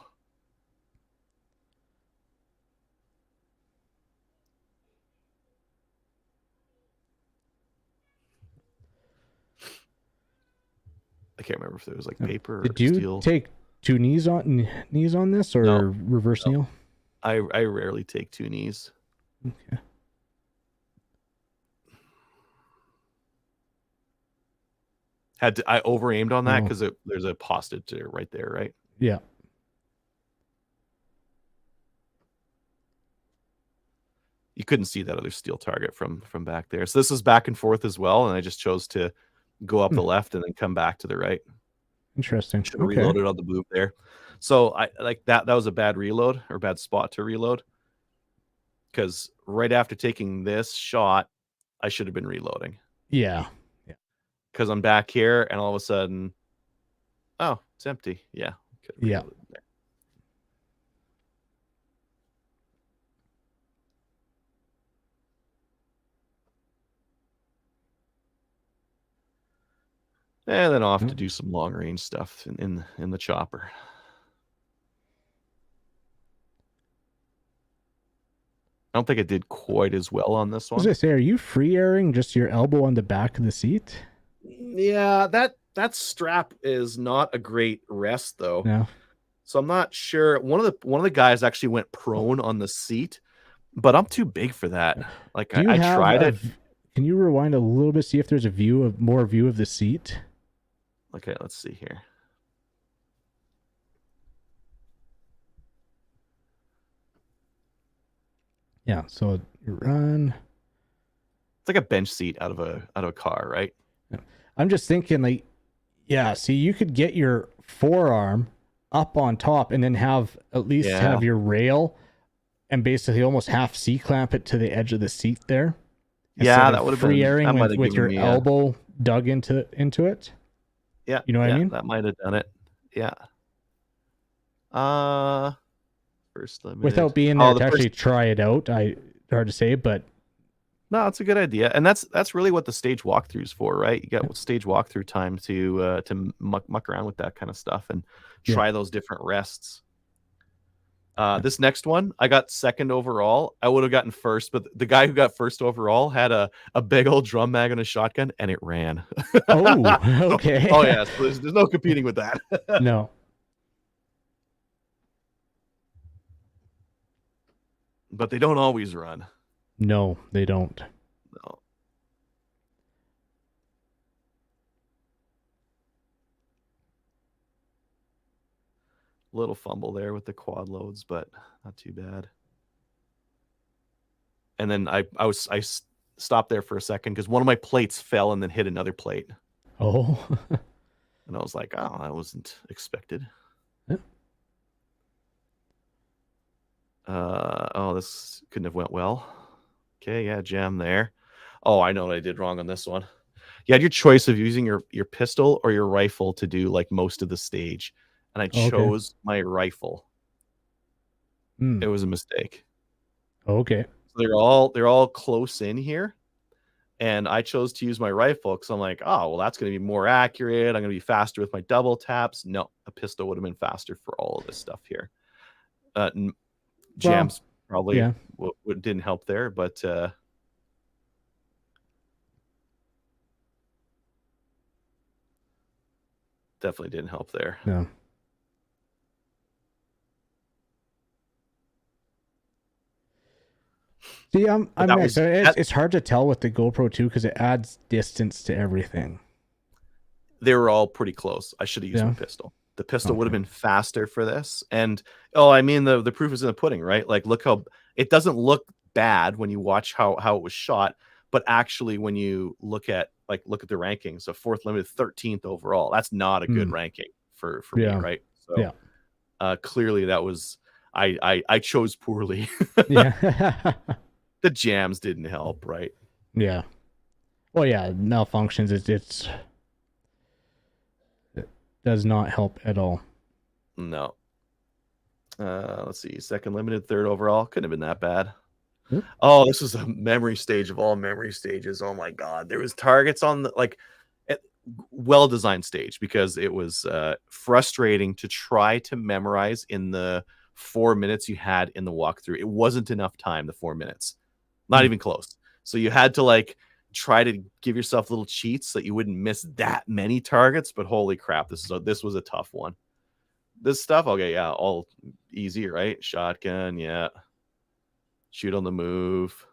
I can't remember if there was like paper or Did you steel. take two knees on this, or reverse kneel? I rarely take two knees. Okay. I over aimed on that because there's a postage right there, right? Yeah. You couldn't see that other steel target from back there. So this is back and forth as well, and I just chose to go up the left and then come back to the right. Interesting. Should have reloaded on the move there. So I like that. That was a bad reload or bad spot to reload. Because right after taking this shot, I should have been reloading. Yeah. Because I'm back here, and all of a sudden, oh, it's empty. Yeah. Yeah. And then off to do some long range stuff in the chopper. I don't think I did quite as well on this one. As I say, are you free airing just your elbow on the back of the seat? Yeah, that strap is not a great rest though. No. So I'm not sure. One of the guys actually went prone on the seat, but I'm too big for that. Like I tried it. Can you rewind a little bit, see if there's more view of the seat? Okay, let's see here. Yeah, so you run. It's like a bench seat out of a car, right? I'm just thinking, like, yeah, see, you could get your forearm up on top and then have at least have your rail and basically almost half C-clamp it to the edge of the seat there. Yeah, that would have been free airing with your elbow dug into it. Yeah, you know what I mean? That might have done it. Yeah. First limited. Without being there to actually try it out, hard to say, but no, it's a good idea, and that's really what the stage walkthrough is for, right? You got stage walkthrough time to muck around with that kind of stuff and try those different rests. This next one, I got second overall. I would have gotten first, but the guy who got first overall had a big old drum mag and a shotgun, and it ran. Oh, okay. Oh yeah, so there's no competing with that. No. But they don't always run. No, they don't. No. Little fumble there with the quad loads, but not too bad. And then I stopped there for a second because one of my plates fell and then hit another plate. Oh. And I was like, oh, that wasn't expected. Yeah. Oh, this couldn't have went well. Okay, yeah, jam there. Oh, I know what I did wrong on this one. You had your choice of using your pistol or your rifle to do like most of the stage. And I chose my rifle. It was a mistake. Okay. So they're all close in here. And I chose to use my rifle because I'm like, oh, well, that's going to be more accurate. I'm going to be faster with my double taps. No, a pistol would have been faster for all of this stuff here. Jams probably didn't help there, but definitely didn't help there. No. See, it's hard to tell with the GoPro too because it adds distance to everything. They were all pretty close. I should have used my pistol. The pistol would have been faster for this. And the proof is in the pudding, right? Like, look how it doesn't look bad when you watch how it was shot, but actually when you look at the rankings, so 4th limited, 13th overall, that's not a good ranking for me, right? So clearly that was I chose poorly. Yeah. The jams didn't help, right? Yeah. Well, yeah, malfunctions. It does not help at all. No. Let's see. 2nd limited, 3rd overall. Couldn't have been that bad. Yep. Oh, this was a memory stage of all memory stages. Oh my God. There was targets on the well-designed stage because it was frustrating to try to memorize in the 4 minutes you had in the walkthrough. It wasn't enough time, the 4 minutes. Not even close. So you had to try to give yourself little cheats so that you wouldn't miss that many targets. But holy crap, this was a tough one. This stuff, okay, yeah, all easy, right? Shotgun, yeah. Shoot on the move.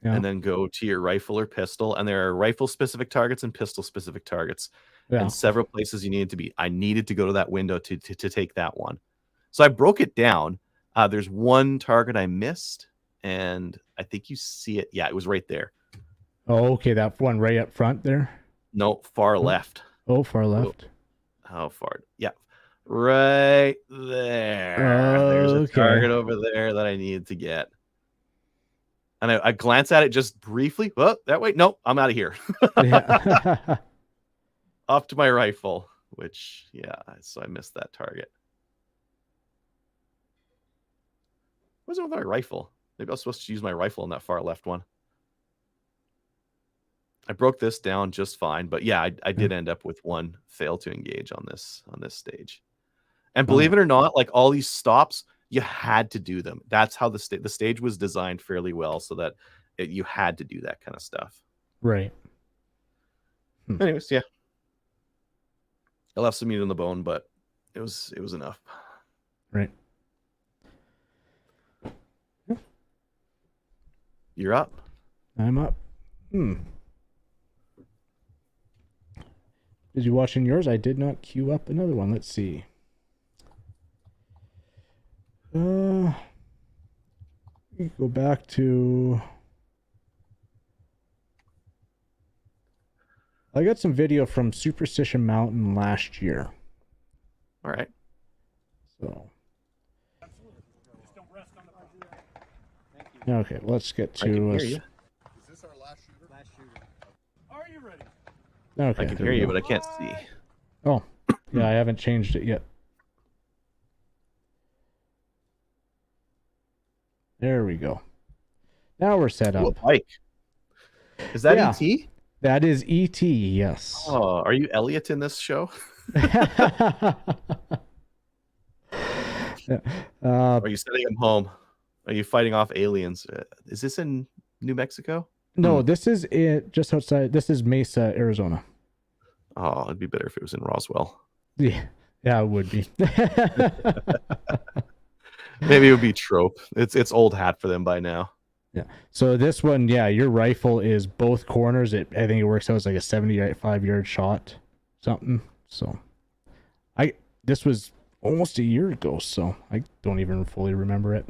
Yeah. And then go to your rifle or pistol. And there are rifle-specific targets and pistol-specific targets. Yeah. And several places you needed to be. I needed to go to that window to take that one. So I broke it down. There's one target I missed, and I think you see it. Yeah, it was right there. Oh, okay. That one right up front there? No, far left. Oh, far left. How far? Yeah. Right there. There's a target over there that I needed to get. And I glance at it just briefly. Oh, that way. Nope, I'm out of here. Off to my rifle, which, so I missed that target. What's it with my rifle? Maybe I was supposed to use my rifle in that far left one. I broke this down just fine, but yeah, I did end up with one fail to engage on this stage. And believe it or not, all these stops, you had to do them. That's how the stage was designed fairly well, so that you had to do that kind of stuff. Right. Anyways, yeah, I left some meat on the bone, but it was enough. Right. You're up. I'm up. As you watching yours, I did not queue up another one. Let's see. Go back to. I got some video from Superstition Mountain last year. All right. So. Okay, let's get to. Is this our last shooter? Last shooter. Are you ready? Okay. I can hear you, but I can't see. Oh, yeah, I haven't changed it yet. There we go. Now we're set up. Mike. Is that ET? That is ET, yes. Oh, are you Elliot in this show? Are you sending him home? Are you fighting off aliens? Is this in New Mexico? No, this is just outside. This is Mesa, Arizona. Oh, it'd be better if it was in Roswell. Yeah, it would be. Maybe it would be trope. It's old hat for them by now. Yeah. So this one, your rifle is both corners. I think it works out as like a 75-yard shot, something. So, this was almost a year ago, so I don't even fully remember it.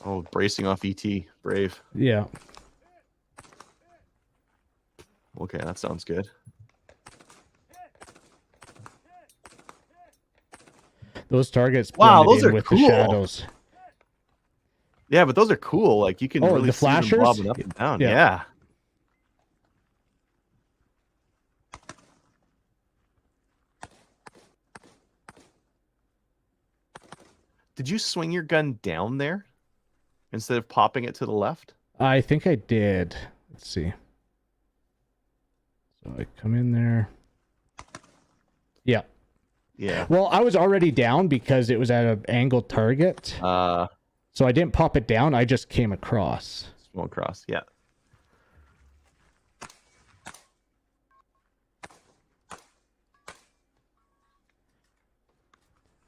Oh, bracing off ET. Brave. Yeah. Okay, that sounds good. Those targets those are with cool. The shadows. Yeah, but those are cool. Like, you can really the see them flashers? bobbing up and down. Yeah. Did you swing your gun down there instead of popping it to the left? I think I did. Let's see. So I come in there. Yeah. Yeah. Well, I was already down because it was at an angled target. So I didn't pop it down. I just came across. Swung across. Yeah.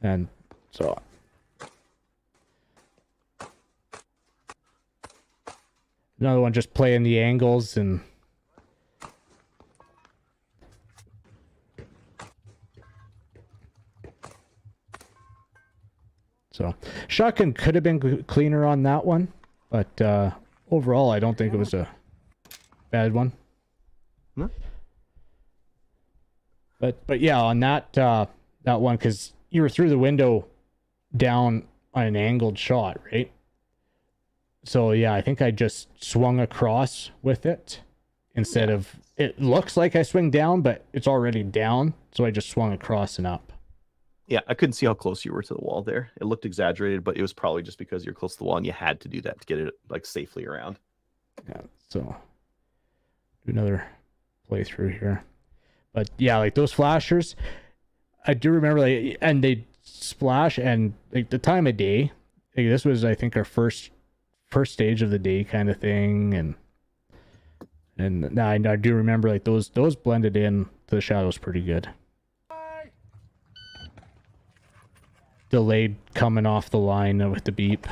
And so another one just playing the angles and so shotgun could have been cleaner on that one, but overall I don't think it was a bad one. No. But yeah, on that that one, because you were through the window down on an angled shot, right? So yeah, I think I just swung across with it instead of, it looks like I swing down, but it's already down. So I just swung across and up. Yeah, I couldn't see how close you were to the wall there. It looked exaggerated, but it was probably just because you're close to the wall and you had to do that to get it like safely around. Yeah, so do another playthrough here. But yeah, like those flashers, I do remember, like, and they splash, and like the time of day, like, this was, I think, our first stage of the day kind of thing, and I do remember like those blended in to the shadows pretty good. Delayed coming off the line with the beep.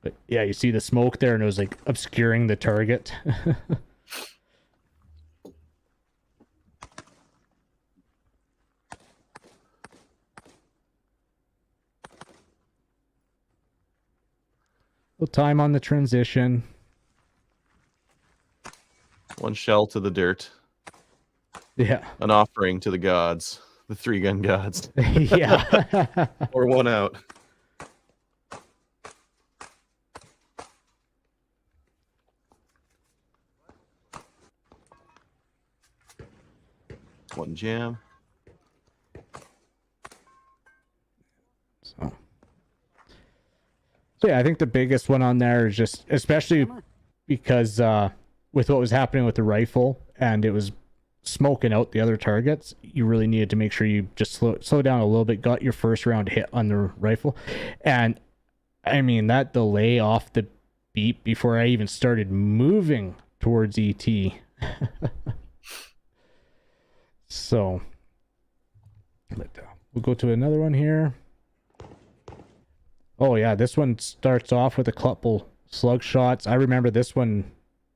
But yeah, you see the smoke there, and it was like obscuring the target. Little time on the transition. One shell to the dirt. Yeah. An offering to the gods. The 3-gun gods. Yeah. Or one out. One jam. So yeah, I think the biggest one on there is just, especially because with what was happening with the rifle and it was smoking out the other targets, you really needed to make sure you just slow down a little bit, got your first round hit on the rifle. And I mean, that delay off the beep before I even started moving towards ET. So, but, we'll go to another one here. Oh yeah, this one starts off with a couple slug shots. I remember this one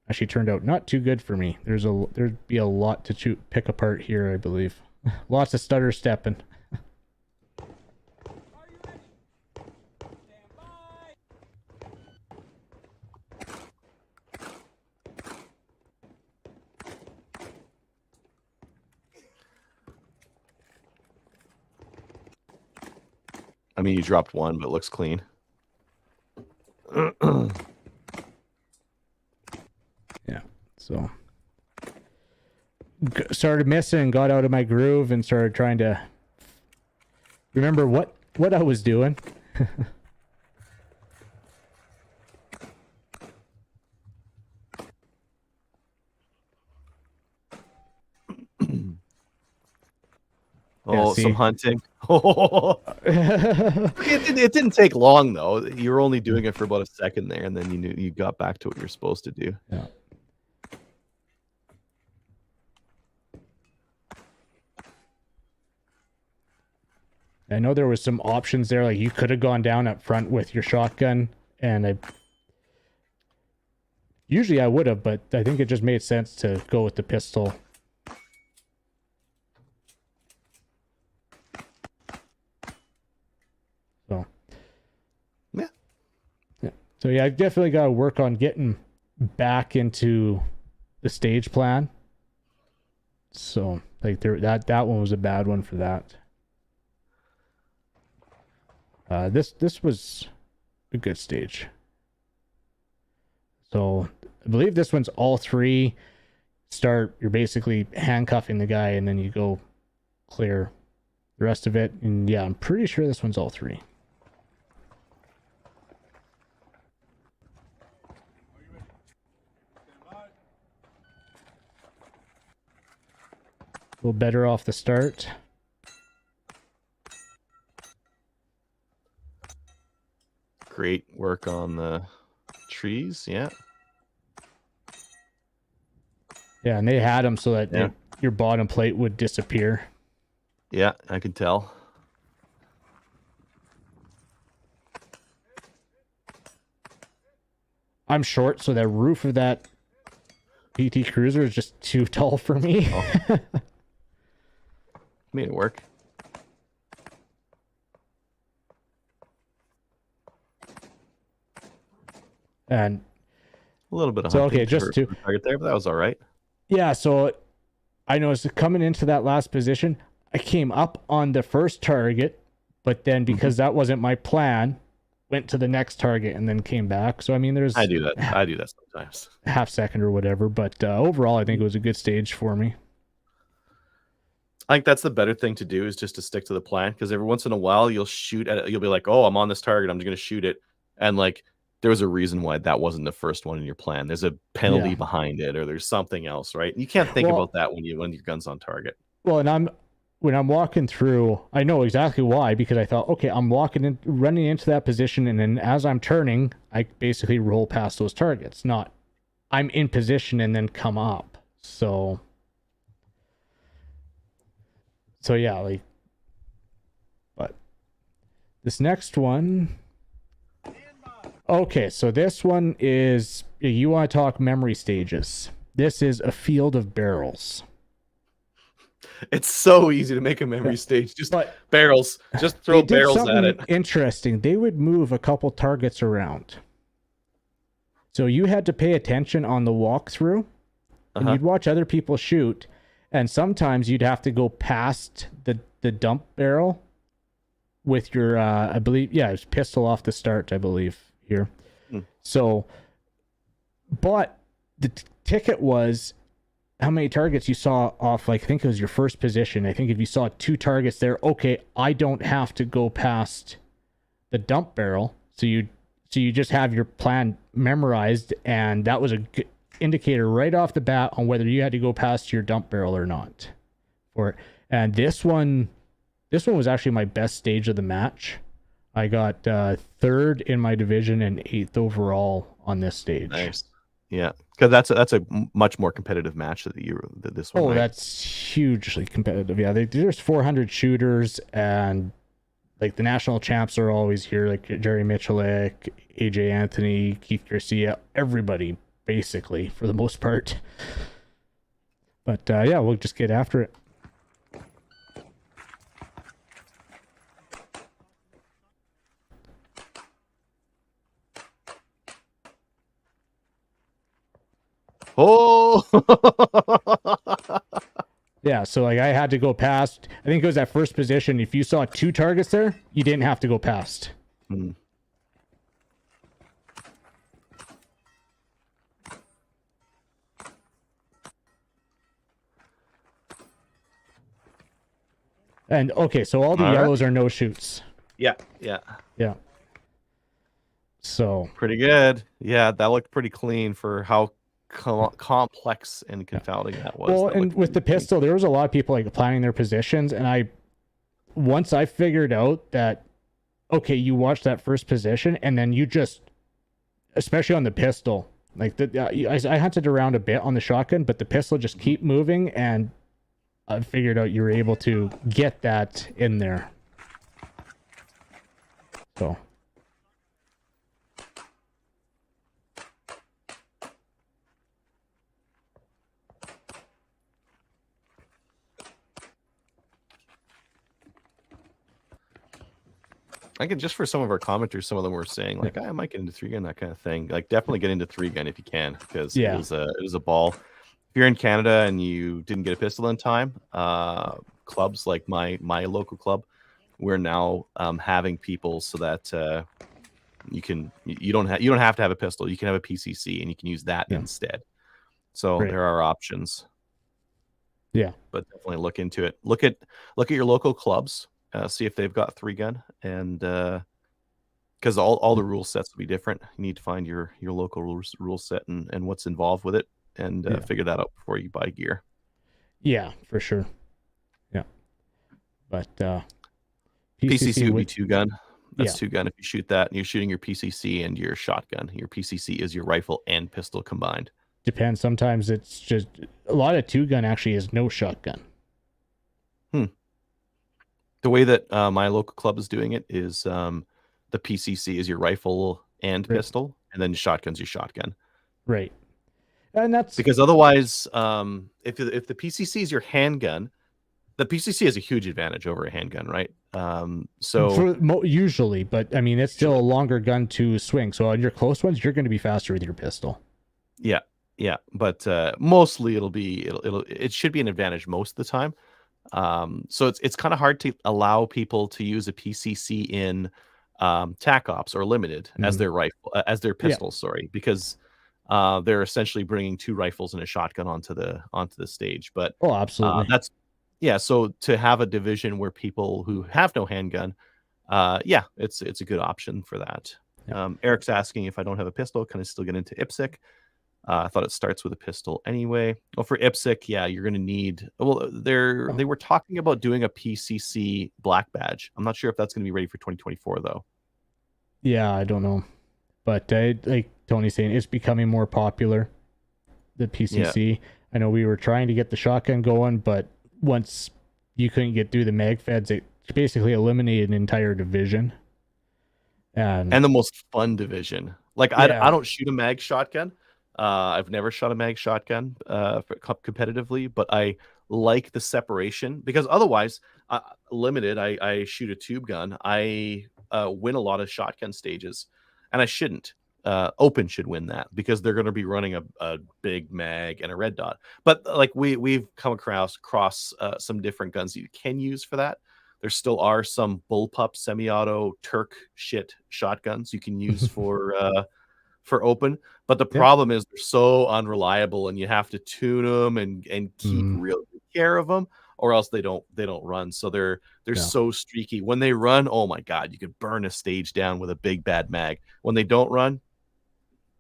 actually turned out not too good for me. There'd be a lot to pick apart here, I believe. Lots of stutter stepping. I mean, you dropped one, but it looks clean. Yeah, so started missing, got out of my groove, and started trying to remember what I was doing. Oh, see? some hunting. It didn't take long though. You were only doing it for about a second there, and then you got back to what you're supposed to do. Yeah. I know there was some options there, like you could have gone down up front with your shotgun, and usually I would have, but I think it just made sense to go with the pistol. So yeah. So yeah, I definitely got to work on getting back into the stage plan. So like that one was a bad one for that. This was a good stage. So I believe this one's all three. You're basically handcuffing the guy, and then you go clear the rest of it. And yeah, I'm pretty sure this one's all three. A little better off the start. Great work on the trees. Yeah. Yeah, and they had them so that your bottom plate would disappear. Yeah, I could tell. I'm short, so the roof of that PT Cruiser is just too tall for me. Oh. Made it work. And a little bit of so okay, just to target there, but that was all right. Yeah, so I noticed coming into that last position, I came up on the first target, but then because that wasn't my plan, went to the next target and then came back. So I mean, I do that sometimes. Half second or whatever, but overall, I think it was a good stage for me. I think that's the better thing to do, is just to stick to the plan, because every once in a while you'll shoot at it. You'll be like, oh, I'm on this target, I'm just going to shoot it. And like, there was a reason why that wasn't the first one in your plan. There's a penalty behind it, or there's something else, right? You can't think about that when your gun's on target. Well, and when I'm walking through, I know exactly why, because I thought, okay, I'm running into that position, and then as I'm turning, I basically roll past those targets. Not, I'm in position and then come up. So yeah, like, but this next one. Okay, so this one is, you want to talk memory stages. This is a field of barrels. It's so easy to make a memory stage. Just barrels. Just throw barrels at it. Interesting. They would move a couple targets around. So you had to pay attention on the walkthrough, and you'd watch other people shoot, and sometimes you'd have to go past the dump barrel with your, I believe, it was pistol off the start, I believe. Here. So, but the ticket was how many targets you saw off, like, I think it was your first position. I think if you saw 2 targets there, okay, I don't have to go past the dump barrel. So you just have your plan memorized, and that was a good indicator right off the bat on whether you had to go past your dump barrel or not for it. And this one was actually my best stage of the match. I got 3rd in my division and 8th overall on this stage. Nice. Yeah, because that's a much more competitive match that this one. Oh, right? That's hugely competitive. Yeah, there's 400 shooters, and like the national champs are always here, like Jerry Michalik, AJ Anthony, Keith Garcia, everybody basically for the most part. But yeah, we'll just get after it. Oh, yeah. So like I had to go past. I think it was that first position. If you saw 2 targets there, you didn't have to go past. And okay, so all the yellows are no shoots. Yeah. So pretty good. Yeah, that looked pretty clean for how complex and confounding that was. Well, and with the pistol, there was a lot of people like planning their positions, and once I figured out that, okay, you watch that first position, and then you just, especially on the pistol, like I hunted around a bit on the shotgun, but the pistol just keep moving, and I figured out you were able to get that in there. So. I think just for some of our commenters, some of them were saying like, I might get into 3-gun, that kind of thing. Like, definitely get into 3-gun if you can, because it was a ball. If you're in Canada and you didn't get a pistol in time, clubs like my local club, we're now having people so that You don't have to have a pistol. You can have a PCC and you can use that instead. So there are options. Yeah, but definitely look into it. Look at your local clubs, see if they've got 3-gun, and because all the rule sets will be different. You need to find your local rule set and what's involved with it, and figure that out before you buy gear. Yeah, for sure. Yeah, but PCC would be 2-gun. That's 2-gun. If you shoot that, and you're shooting your PCC and your shotgun. Your PCC is your rifle and pistol combined. Depends. Sometimes it's just a lot of 2-gun actually is no shotgun. The way that my local club is doing it is the PCC is your rifle and pistol, and then shotgun's your shotgun. Right. And that's because otherwise, if the PCC is your handgun, the PCC has a huge advantage over a handgun, right? Usually, but I mean, it's still a longer gun to swing. So on your close ones, you're going to be faster with your pistol. Yeah, but mostly it should be an advantage most of the time. So it's kind of hard to allow people to use a PCC in TAC Ops or Limited as their rifle, as their pistol. Sorry, because they're essentially bringing 2 rifles and a shotgun onto the stage. But absolutely, so to have a division where people who have no handgun, it's a good option for that. Eric's asking if I don't have a pistol, can I still get into IPSC? I thought it starts with a pistol anyway. Well, for IPSC, you're going to need. Well, they were talking about doing a PCC black badge. I'm not sure if that's going to be ready for 2024 though. Yeah, I don't know, but like Tony's saying, it's becoming more popular. The PCC. I know we were trying to get the shotgun going, but once you couldn't get through the mag feds, it basically eliminated an entire division. And the most fun division. Like I don't shoot a mag shotgun. I've never shot a mag shotgun competitively, but I like the separation because otherwise, Limited, I shoot a tube gun. I win a lot of shotgun stages, and I shouldn't. Open should win that because they're going to be running a big mag and a red dot. But like we've come across some different guns you can use for that. There still are some bullpup semi-auto Turk shit shotguns you can use for open, but the problem is they're so unreliable, and you have to tune them and keep real good care of them, or else they don't run. So they're so streaky. When they run, oh my god, you could burn a stage down with a big bad mag. When they don't run,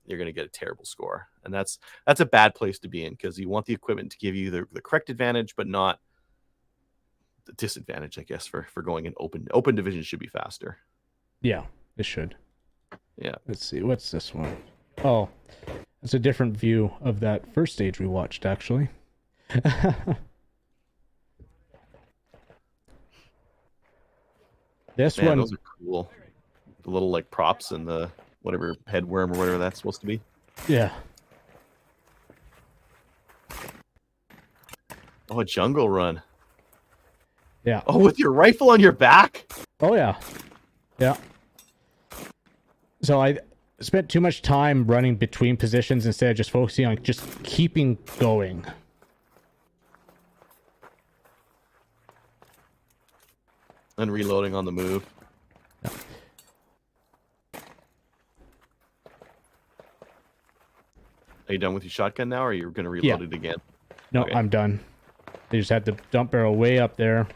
you're going to get a terrible score, and that's a bad place to be in because you want the equipment to give you the correct advantage, but not the disadvantage, I guess, for going in open. Open division should be faster. Yeah, it should. Yeah. Let's see. What's this one? Oh, it's a different view of that first stage we watched, actually. This one. Those are cool. The little like props and the whatever headworm or whatever that's supposed to be. Yeah. Oh, a jungle run. Yeah. Oh, with your rifle on your back? Oh, yeah. Yeah. So I spent too much time running between positions instead of just focusing on just keeping going. And reloading on the move. Yeah. Are you done with your shotgun now, or you're going to reload it again? No, okay. I'm done. They just had the dump barrel way up there.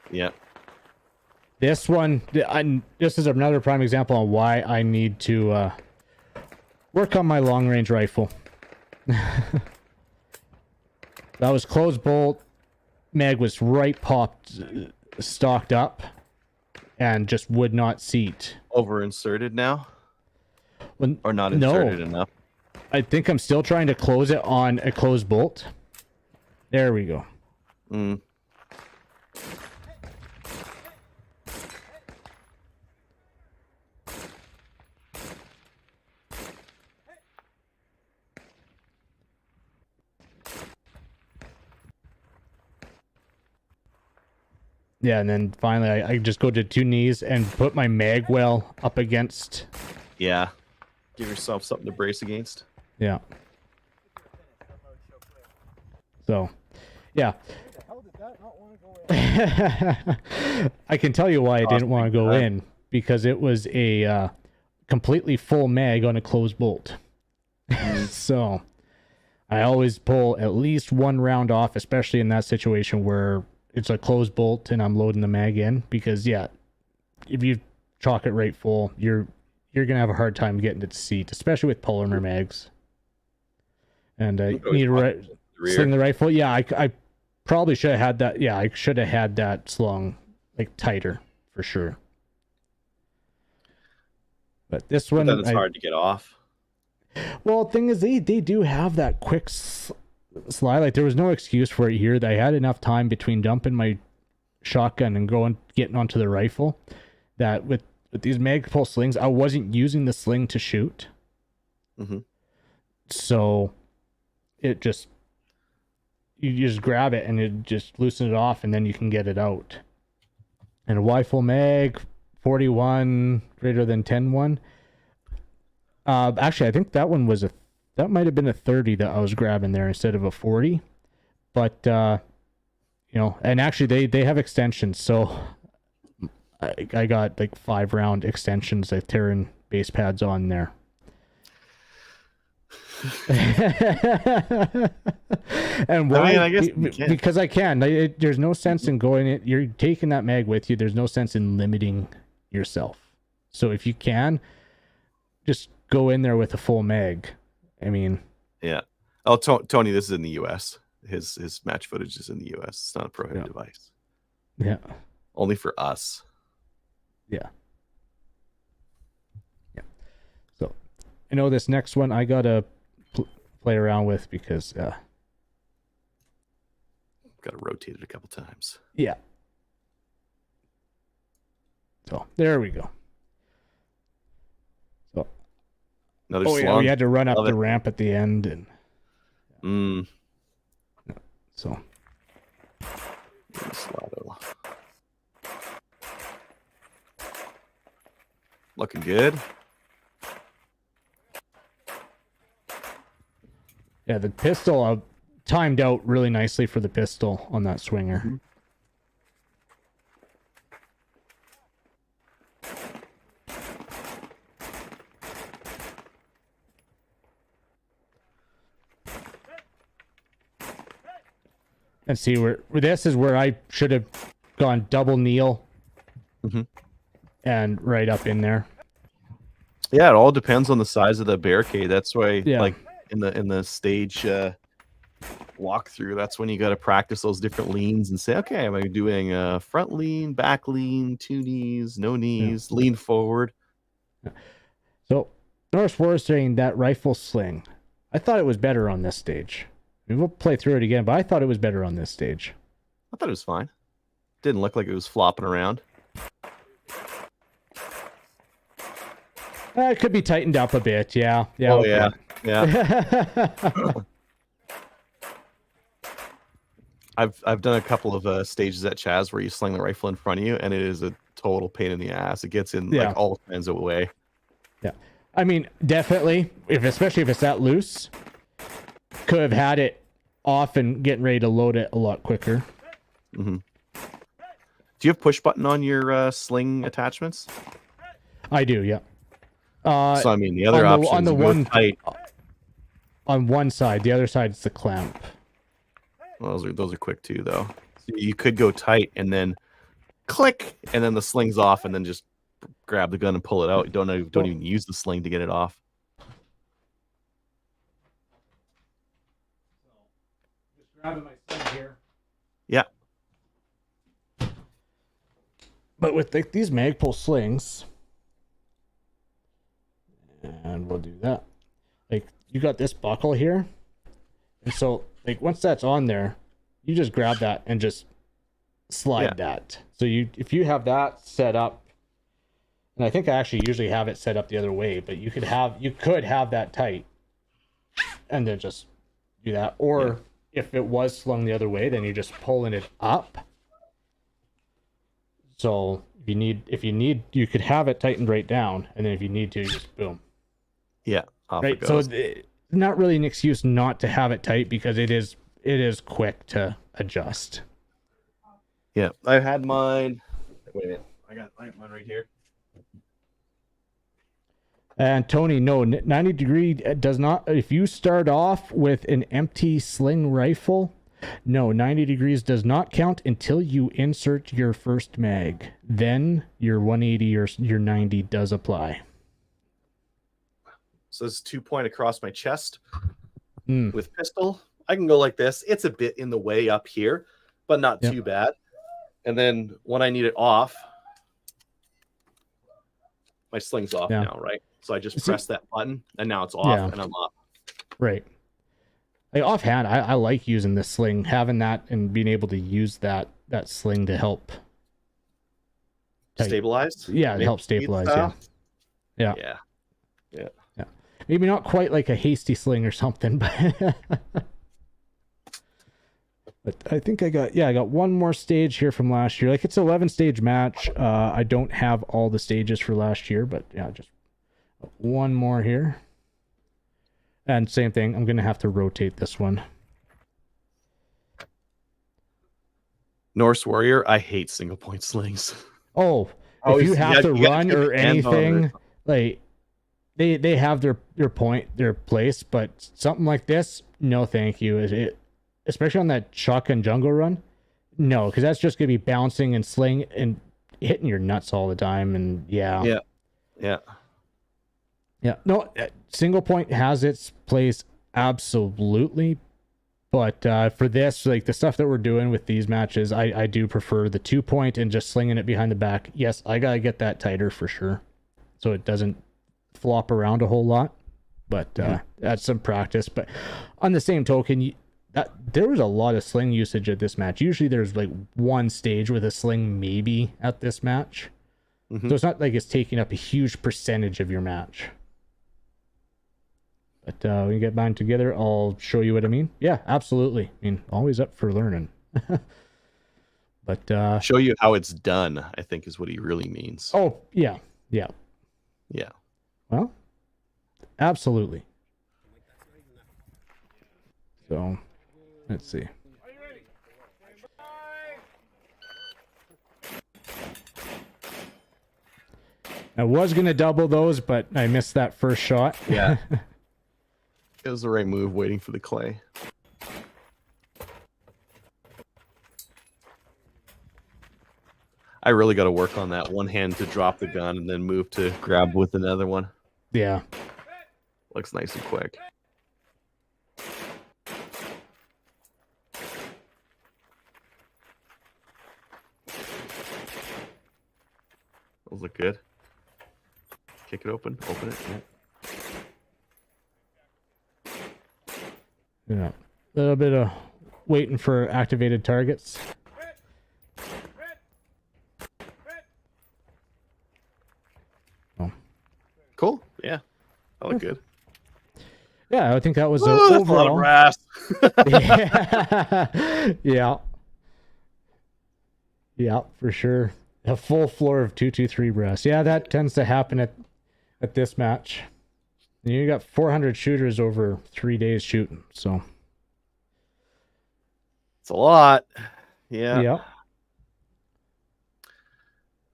Yeah. This one, this is another prime example on why I need to work on my long-range rifle. That was closed bolt. Mag was right popped, stocked up, and just would not seat. Over inserted now? Or not inserted enough? I think I'm still trying to close it on a closed bolt. There we go. Yeah, and then finally I just go to 2 knees and put my mag well up against. Yeah. Give yourself something to brace against. Yeah. So, yeah. I can tell you why I didn't want to go in, because it was a completely full mag on a closed bolt. So I always pull at least one round off, especially in that situation where it's a closed bolt and I'm loading the mag in, because if you chalk it right full, you're gonna have a hard time getting it to seat, especially with polymer mags. And you need to sling the rifle. Yeah, I probably should have had that. Yeah, I should have had that slung like tighter for sure. But this one, Then it's hard to get off. Well, the thing is, they do have that quick slide. Like, there was no excuse for it here. I had enough time between dumping my shotgun and getting onto the rifle that with these mag pull slings, I wasn't using the sling to shoot. Mm-hmm. So it just, you just grab it and it just loosen it off, and then you can get it out. And a rifle mag, 41 greater than 10-1. Actually, I think that one that might have been a 30 that I was grabbing there instead of a 40. But and actually they have extensions, so I got like 5-round extensions, like tearing base pads on there. And why? I guess because I can. There's no sense in going it. You're taking that mag with you. There's no sense in limiting yourself. So if you can, just go in there with a full mag. I mean, yeah. Oh, Tony, this is in the U.S. His match footage is in the U.S. It's not a prohibited device. Yeah. Only for us. Yeah. Yeah. So, I know this next one I gotta play around with because got to rotate it a couple times. Yeah. So there we go. So another yeah, we had to run up the ramp at the end and so looking good. Yeah, the pistol timed out really nicely for the pistol on that swinger. Mm-hmm. And see where this is where I should have gone double kneel and right up in there. Yeah, it all depends on the size of the barricade. That's why, like in the stage walkthrough, that's when you got to practice those different leans and say, okay, am I doing a front lean, back lean, 2 knees, no knees, lean forward? So Norris Forrest saying that rifle sling, I thought it was better on this stage. We'll play through it again, but I thought it was better on this stage. I thought it was fine. Didn't look like it was flopping around. It could be tightened up a bit, yeah. Oh, okay. Yeah. I've done a couple of stages at Chaz where you sling the rifle in front of you, and it is a total pain in the ass. It gets in like all kinds of way. Yeah, I mean, definitely, especially if it's that loose. Could have had it off and getting ready to load it a lot quicker. Mm-hmm. Do you have push button on your sling attachments? I do, yeah. So I mean, the other option on the one tight. On one side, the other side is the clamp. Well, those are quick too, though. So you could go tight and then click, and then the sling's off, and then just grab the gun and pull it out. You don't even use the sling to get it off. Grabbing my sling here. Yeah. But with these Magpul slings, and we'll do that. Like, you got this buckle here, and so like once that's on there, you just grab that and just slide that. So if you have that set up, and I think I actually usually have it set up the other way, but you could have that tight, and then just do that, or if it was slung the other way, then you're just pulling it up. So if you need, you could have it tightened right down, and then if you need to, just boom. Yeah. Right. So not really an excuse not to have it tight, because it is quick to adjust. Yeah, I had mine. Wait a minute. I got mine right here. And Tony, no, 90 degree does not. If you start off with an empty sling rifle, no, 90 degrees does not count until you insert your first mag. Then your 180 or your 90 does apply. So this is 2-point across my chest Mm. with pistol. I can go like this. It's a bit in the way up here, but not Yep. too bad. And then when I need it off, my sling's off now, right? So I just press that button, and now it's off, and I'm up. Right. Like offhand, I like using this sling, having that and being able to use that sling to help Stabilize? Yeah, it helps stabilize. Yeah. Maybe not quite like a hasty sling or something, but I think I got one more stage here from last year. Like it's an 11-stage match. I don't have all the stages for last year, but yeah, just one more here. And same thing, I'm gonna have to rotate this one. Norse Warrior, I hate single point slings. Oh, if you have to run or anything, like they have their place, but something like this, no thank you. Especially on that shotgun jungle run, no, because that's just gonna be bouncing and sling and hitting your nuts all the time, and yeah. No, single point has its place, absolutely, but for this, like the stuff that we're doing with these matches, I do prefer the 2-point and just slinging it behind the back. Yes, I gotta get that tighter for sure, so it doesn't flop around a whole lot, but that's some practice. But on the same token, there was a lot of sling usage at this match. Usually there's like one stage with a sling maybe at this match, so it's not like it's taking up a huge percentage of your match. But when we get mine together, I'll show you what I mean. Yeah, absolutely. I mean, always up for learning. But show you how it's done, I think is what he really means. Oh, yeah. Well, absolutely. So, let's see. I was going to double those, but I missed that first shot. Yeah. It was the right move, waiting for the clay. I really got to work on that one hand to drop the gun and then move to grab with another one. Yeah. Looks nice and quick. Those look good. Kick it open. Open it. Yeah. A little bit of waiting for activated targets. Oh. Cool. Yeah. That looked good. Yeah, I think that was overall. That's a lot of brass. Yeah. Yeah, for sure. A full floor of 223 brass. Yeah, that tends to happen at this match. And you got 400 shooters over 3 days shooting, so it's a lot. Yeah. Yeah.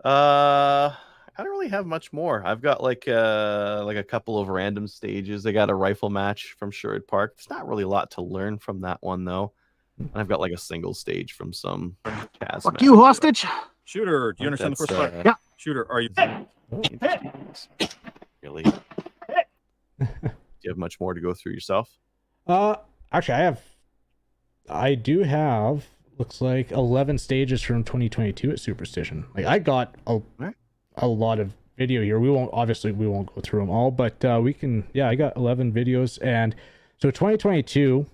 I don't really have much more. I've got like a couple of random stages. I got a rifle match from Sherwood Park. There's not really a lot to learn from that one though. And I've got like a single stage from some Chaz Fuck match. you, hostage. Shooter, do you understand the first part? Yeah. Shooter, are you? Really? Do you have much more to go through yourself? Actually, I do have looks like 11 stages from 2022 at Superstition. Like I got a lot of video here. We won't go through them all, but we can. Yeah, I got 11 videos, and so 2022,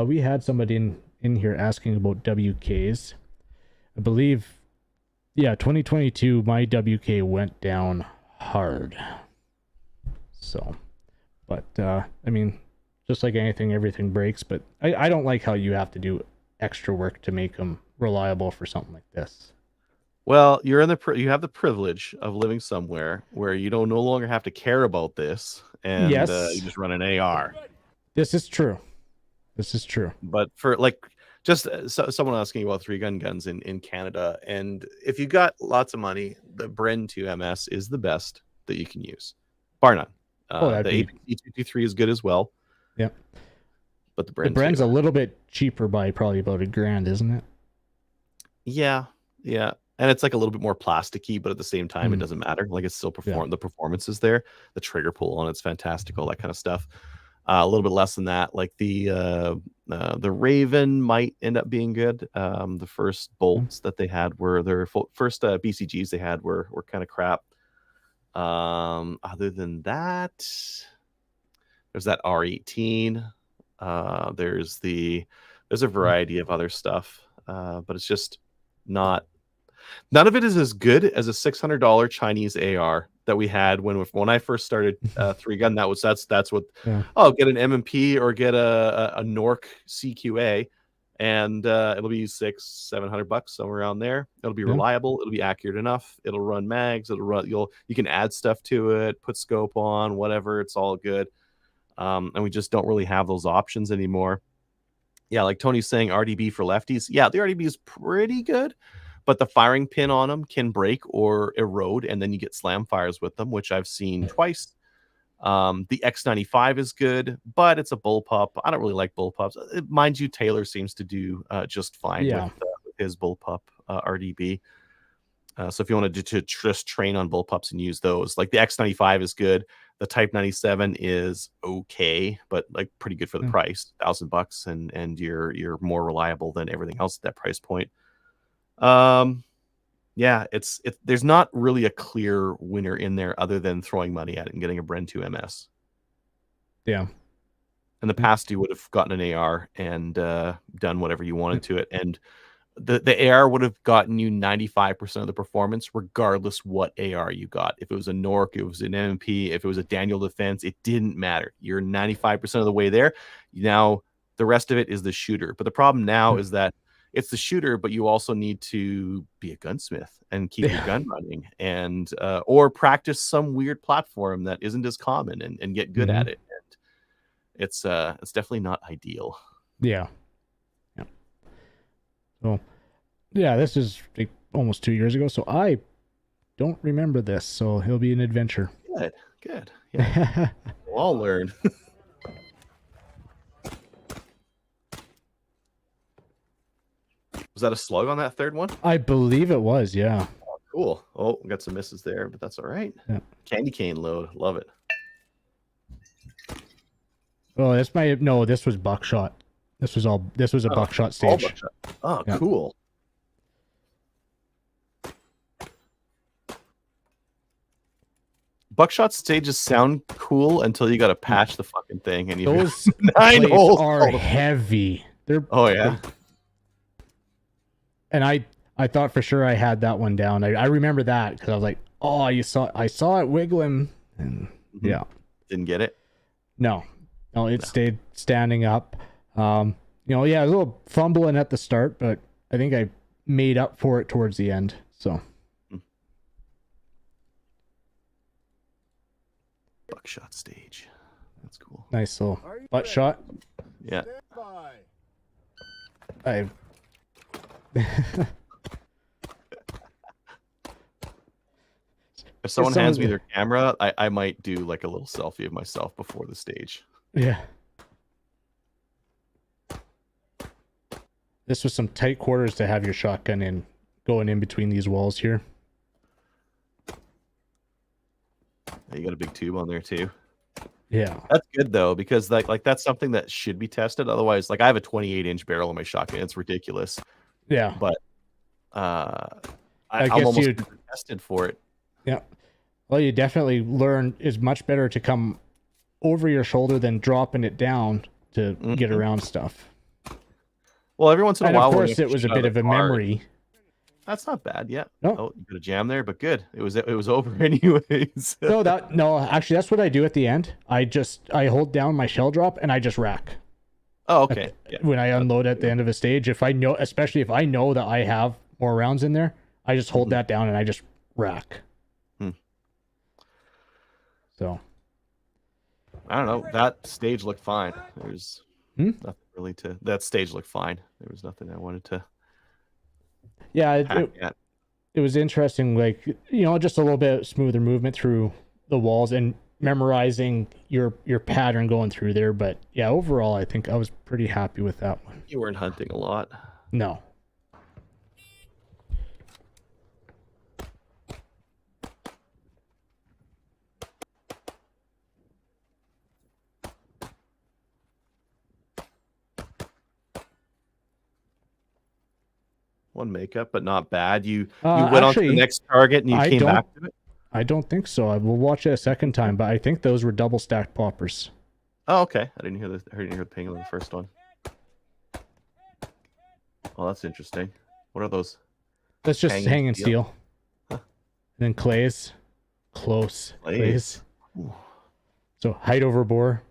we had somebody in here asking about WKs. I believe, yeah, 2022, my WK went down hard. So, but I mean, just like anything, everything breaks. But I don't like how you have to do extra work to make them reliable for something like this. Well, you have the privilege of living somewhere where you don't no longer have to care about this, and Yes. You just run an AR. This is true. But for like just someone asking about 3-gun guns in Canada, and if you got lots of money, the Bren 2 MS is the best that you can use, bar none. that'd The be... APC 223 is good as well. Yep. But the The Bren Bren's 2. a little bit cheaper by probably about $1,000, isn't it? Yeah. And it's like a little bit more plasticky, but at the same time, it Mm. doesn't matter. Like, it's still the performance is there. The trigger pull on it's fantastic, all that kind of stuff. A little bit less than that. Like the Raven might end up being good. The first bolts that they had were their first BCGs they had were kind of crap. Other than that, there's that R18. There's a variety of other stuff, but it's just not. None of it is as good as a $600 Chinese AR that we had when I first started 3-gun. That's what. Yeah. Oh, get an M&P or get a Nork CQA, and it'll be $600-$700 somewhere around there. It'll be reliable. It'll be accurate enough. It'll run mags. You can add stuff to it, put scope on, whatever. It's all good. And we just don't really have those options anymore. Yeah, like Tony's saying, RDB for lefties. Yeah, the RDB is pretty good, but the firing pin on them can break or erode, and then you get slam fires with them, which I've seen twice. The X95 is good, but it's a bullpup. I don't really like bullpups. Mind you, Taylor seems to do just fine with his bullpup RDB. So if you want to just train on bullpups and use those, like the X95 is good. The Type 97 is okay, but like pretty good for the price, $1,000, and you're more reliable than everything else at that price point. Yeah, there's not really a clear winner in there other than throwing money at it and getting a Bren 2 MS. Yeah. In the past, you would have gotten an AR and done whatever you wanted to it, and the AR would have gotten you 95% of the performance, regardless what AR you got. If it was a Nork, it was an MP, if it was a Daniel Defense, it didn't matter. You're 95% of the way there. Now, the rest of it is the shooter. But the problem now is that it's the shooter, but you also need to be a gunsmith and keep your gun running, and or practice some weird platform that isn't as common and get good at it. And it's definitely not ideal. Yeah. So, yeah, this is like almost 2 years ago, so I don't remember this. So it'll be an adventure. Good. Yeah, we'll all learn. Was that a slug on that third one? I believe it was, yeah. Oh, cool. Oh, we got some misses there, but that's all right. Yeah. Candy cane load. Love it. Oh, this was buckshot. This was a buckshot stage. Buckshot. Oh, yeah. Cool. Buckshot stages sound cool until you got to patch the fucking thing, and those 9 holes are heavy. Yeah. And I thought for sure I had that one down. I remember that because I was like, oh, I saw it wiggling, and yeah, didn't get it. No, it stayed standing up. A little fumbling at the start, but I think I made up for it towards the end. So, buckshot stage, that's cool. Nice little butt shot. Yeah. If someone hands me their camera, I might do like a little selfie of myself before the stage. Yeah. This was some tight quarters to have your shotgun going in between these walls here. You got a big tube on there too. Yeah. That's good though, because like that's something that should be tested. Otherwise, like I have a 28-inch barrel in my shotgun. It's ridiculous. Yeah. But I'm almost tested for it. Yeah. Well, you definitely learn it's much better to come over your shoulder than dropping it down to get around stuff. Well, every once in a while, of course, it was a bit of a memory. That's not bad. Yeah. No. Oh, you got a jam there, but good. It was over anyways. No, actually, that's what I do at the end. I hold down my shell drop and I just rack. Oh, okay. When I unload at the end of a stage, especially if I know that I have more rounds in there, I just hold that down and I just rack. So, I don't know. That stage looked fine. There's nothing really that stage looked fine. There was nothing I wanted to. Yeah, it was interesting. Like, just a little bit smoother movement through the walls, and memorizing your pattern going through there. But yeah, overall, I think I was pretty happy with that one. You weren't hunting a lot. No. One makeup, but not bad. You went on to the actually, next target and you I came don't- back to it. I don't think so. I will watch it a second time, but I think those were double stacked poppers. Oh, okay. I didn't hear the ping on the first one. Oh, that's interesting. What are those? That's just hanging steel. Huh. And then clays. Close. Clays. Clays. So height over bore.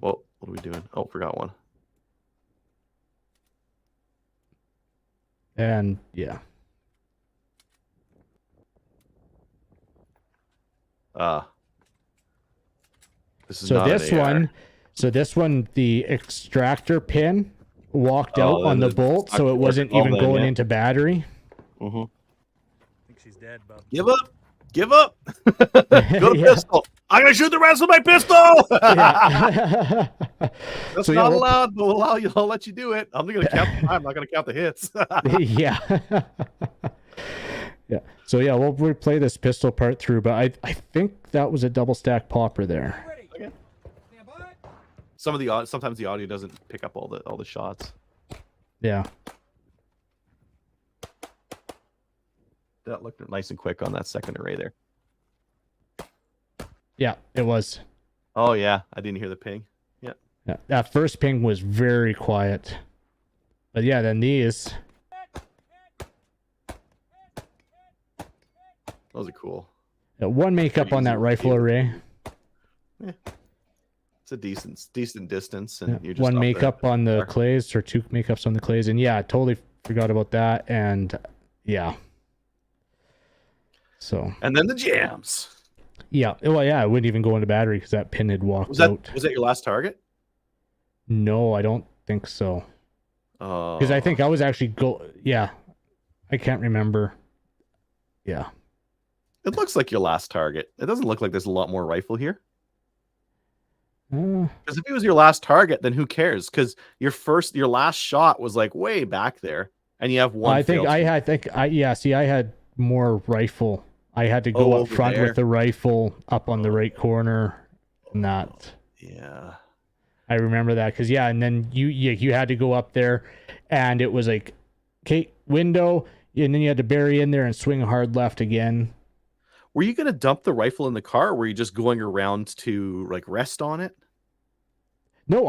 Well, what are we doing? Oh, forgot one. And yeah. This is So not this an AR. one, the extractor pin walked Oh, out on then the bolt, so it extractor wasn't worked. Oh, even then, going yeah. into battery. Mm-hmm. I think she's dead, bub. Give up. Give up. Go to Yeah. pistol. I'm gonna shoot the rest with my pistol. Yeah. That's So, yeah, not we'll- allowed, but I'll let you do it. I'm gonna count the time. I'm not gonna count the hits. Yeah. Yeah. So yeah, we'll replay this pistol part through, but I think that was a double stack popper there. Okay. Sometimes the audio doesn't pick up all the shots. Yeah. That looked nice and quick on that second array there. Yeah, it was. Oh yeah, I didn't hear the ping. Yeah. Yeah. That first ping was very quiet. But yeah, then these. Those are cool. Yeah, one makeup on that rifle array. It's a decent distance, and Yeah, you're just one off the- makeup on the clays, or two makeups on the clays, and yeah, I totally forgot about that. And yeah. So And then the jams. yeah, well, yeah, I wouldn't even go into battery because that pin had walked Was that out. your last target? No, I don't think so. Because Because I think I was actually yeah, I can't remember. Yeah. it looks like your last target. It doesn't look like there's a lot more rifle here. Because if it was your last target, then who cares? Because your last shot was like way back there, and you have one. I think see, I had more rifle. I had to go up over front there. with the rifle up on the right corner, and that. Yeah. I remember that because and then you had to go up there, and it was like, okay, window, and then you had to bury in there and swing hard left again. Were you gonna dump the rifle in the car, or were you just going around to like rest on it? No,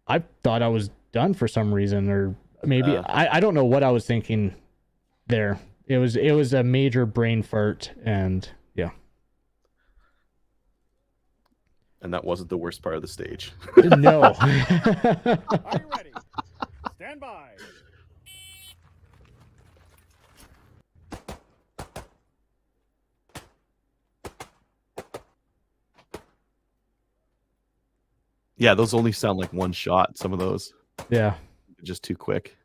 I thought I was done for some reason, or maybe I don't know what I was thinking there. It was a major brain fart, and yeah. And that wasn't the worst part of the stage. No. Are you ready? Stand by. Yeah, those only sound like one shot. Some of those Yeah. just too quick.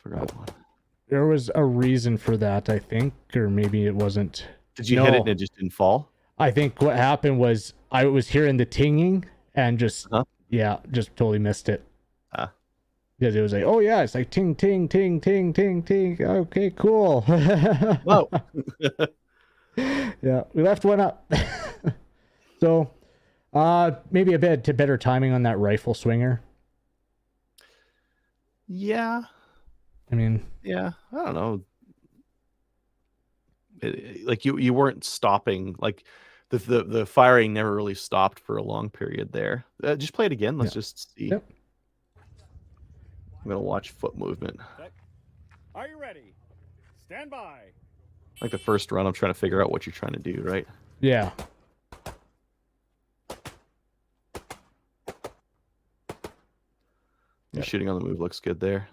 Forgot one. There was a reason for that, I think, or maybe it wasn't. Did you hit it No. and it just didn't fall? I think what happened was I was hearing the tinging and just just totally missed it. Ah. Because it was like, oh yeah, it's like ting ting ting ting ting ting. Okay, cool. Whoa. Yeah, we left one up. So, maybe a bit to better timing on that rifle swinger. Yeah. I mean, Yeah. I don't know. Like you weren't stopping. Like the firing never really stopped for a long period there. Just play it again. Let's just see. Yep. I'm gonna watch foot movement. Are you ready? Stand by. Like the first run, I'm trying to figure out what you're trying to do, right? yeah. Your shooting on the move looks good there.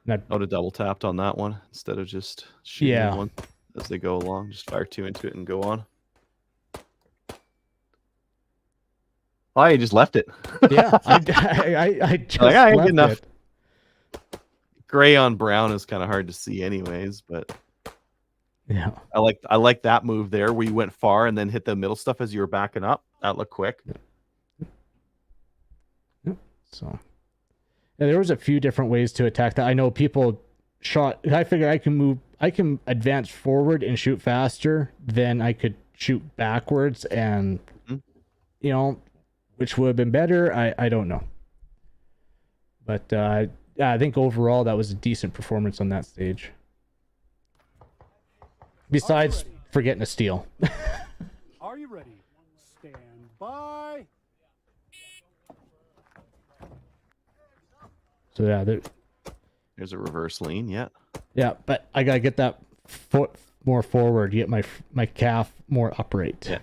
And I would have double tapped on that one instead of just shooting Yeah. one as they go along. Just fire 2 into it and go on. Oh, you just left it. yeah, I just Like, I ain't left good enough. it. Gray on brown is kind of hard to see, anyways. But Yeah. I like that move there where you went far and then hit the middle stuff as you were backing up. That looked quick. So, yeah, there was a few different ways to attack that. I know people shot. I figure I can advance forward and shoot faster than I could shoot backwards, and you know, which would have been better. I don't know, but yeah, I think overall that was a decent performance on that stage. Besides forgetting to steal. Are you ready? Stand by. So yeah, There's a reverse lean. Yeah. yeah, but I gotta get that foot more forward, get my calf more upright. Yeah.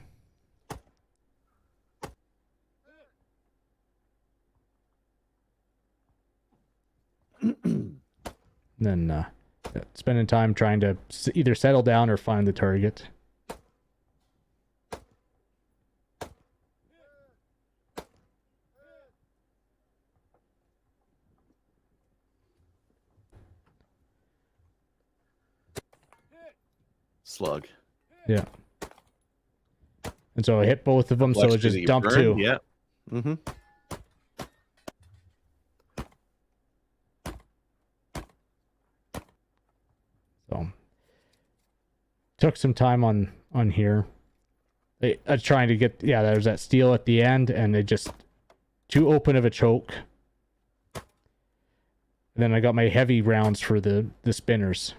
Then yeah, spending time trying to either settle down or find the target. Slug. Yeah. And so I hit both of them, so Flex it just to the dumped burn, 2. Yeah. Mm-hmm. So took some time on here. I was trying to get, yeah, there's that steal at the end, and it just too open of a choke. And then I got my heavy rounds for the spinners.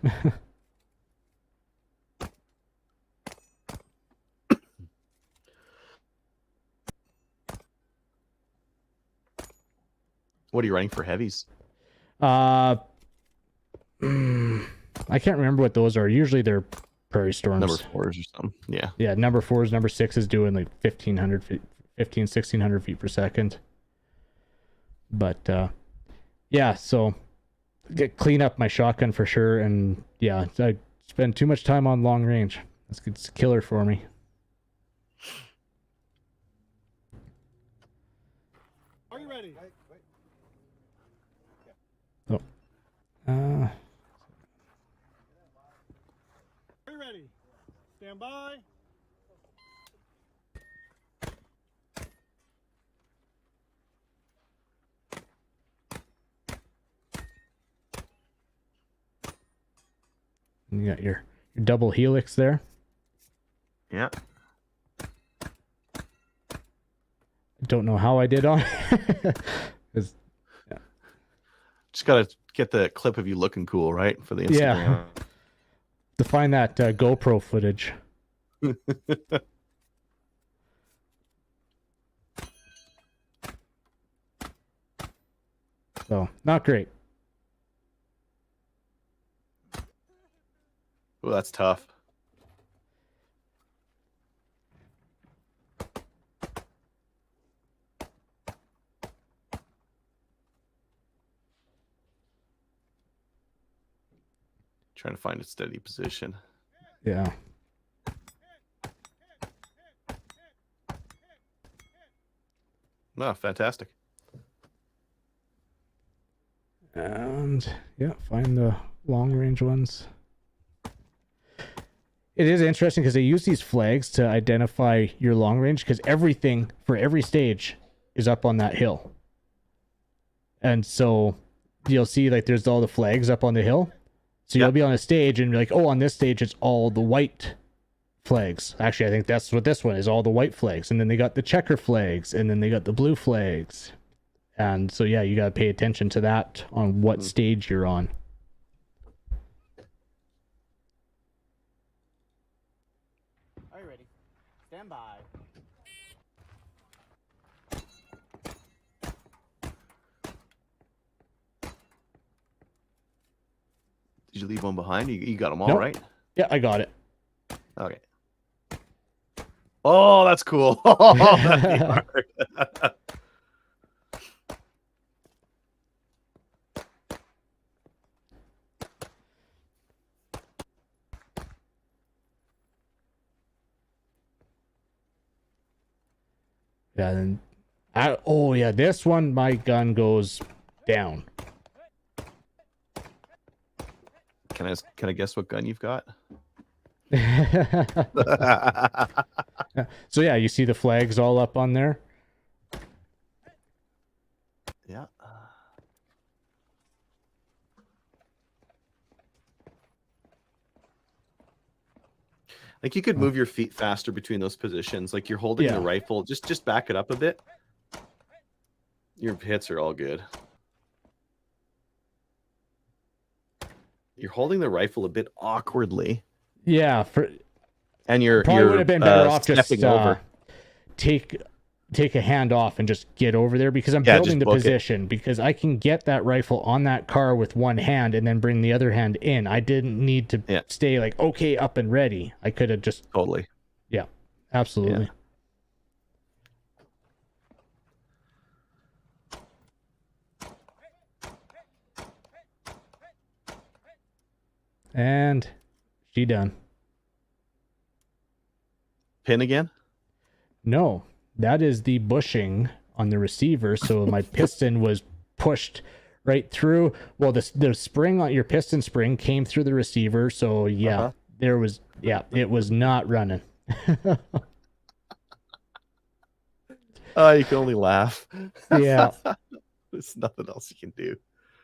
What are you running for heavies? I can't remember what those are. Usually they're prairie storms. Number 4s or something. Yeah. Yeah, number 4s, number 6 is doing like 1,500 feet, 1,600 feet per second. But yeah, so clean up my shotgun for sure. And yeah, I spend too much time on long range. It's a killer for me. Are you ready? Oh. Are you ready? Stand by. You got your double helix there. Yeah. Don't know how I did on it. Just got to get the clip of you looking cool, right? For the Instagram. Yeah. To find that GoPro footage. So, not great. Oh, that's tough. Trying to find a steady position. Yeah. No, fantastic. And yeah, find the long range ones. It is interesting because they use these flags to identify your long range, because everything for every stage is up on that hill. And so you'll see like there's all the flags up on the hill. So you'll be on a stage and you're like, oh, on this stage it's all the white flags. Actually, I think that's what this one is, all the white flags. And then they got the checker flags, and then they got the blue flags. And so, yeah, you got to pay attention to that on what stage you're on. Are you ready? Stand by. Did you leave one behind? You got them all, Nope. right? Yeah, I got it. Okay. Oh, that's cool. Oh, that'd be hard. And oh yeah, this one my gun goes down. Can I guess what gun you've got? So yeah, you see the flags all up on there. Yeah. Like you could move your feet faster between those positions. Like you're holding Yeah. the rifle. Just back it up a bit. Your hits are all good. You're holding the rifle a bit awkwardly. Yeah, And you're probably would have been better off just stepping over. take a hand off and just get over there, because I'm building the position, because I can get that rifle on that car with one hand and then bring the other hand in. I didn't need to stay like, okay, up and ready. I could have just Totally. Yeah, absolutely. And she done. Pin again? No, that is the bushing on the receiver. So my piston was pushed right through. Well, the spring on your piston spring came through the receiver. So yeah, there was, it was not running. Oh, you can only laugh. Yeah. There's nothing else you can do.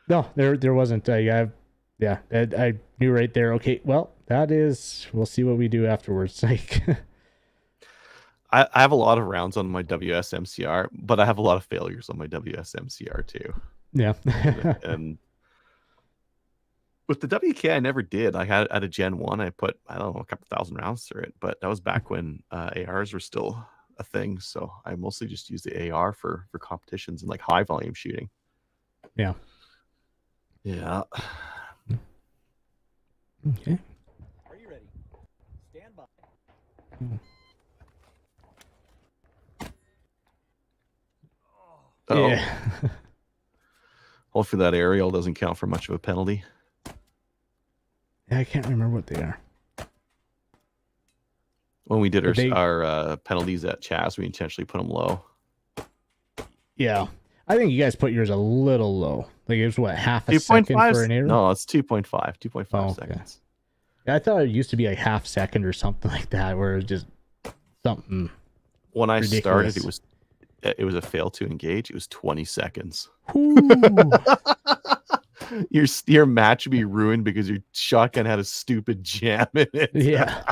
No, there wasn't. I knew right there. Okay, well, we'll see what we do afterwards. Like, I have a lot of rounds on my WSMCR, but I have a lot of failures on my WSMCR too. Yeah. And with the WK, I never did. I had at a Gen 1, I put, I don't know, a couple thousand rounds through it, but that was back when ARs were still a thing. So I mostly just used the AR for competitions and like high volume shooting. Yeah. Yeah. Okay. Are you ready? Stand by. Oh. Yeah. Hopefully that aerial doesn't count for much of a penalty. I can't remember what they are. When we did our penalties at Chas, we intentionally put them low. Yeah. I think you guys put yours a little low. Like it was what, half a second for an aerial? No, it's 2.5 seconds. Yeah, I thought it used to be like half second or something like that, where it was just something. When I ridiculous. started, it was a fail to engage. It was 20 seconds. Your match would be ruined because your shotgun had a stupid jam in it. Yeah.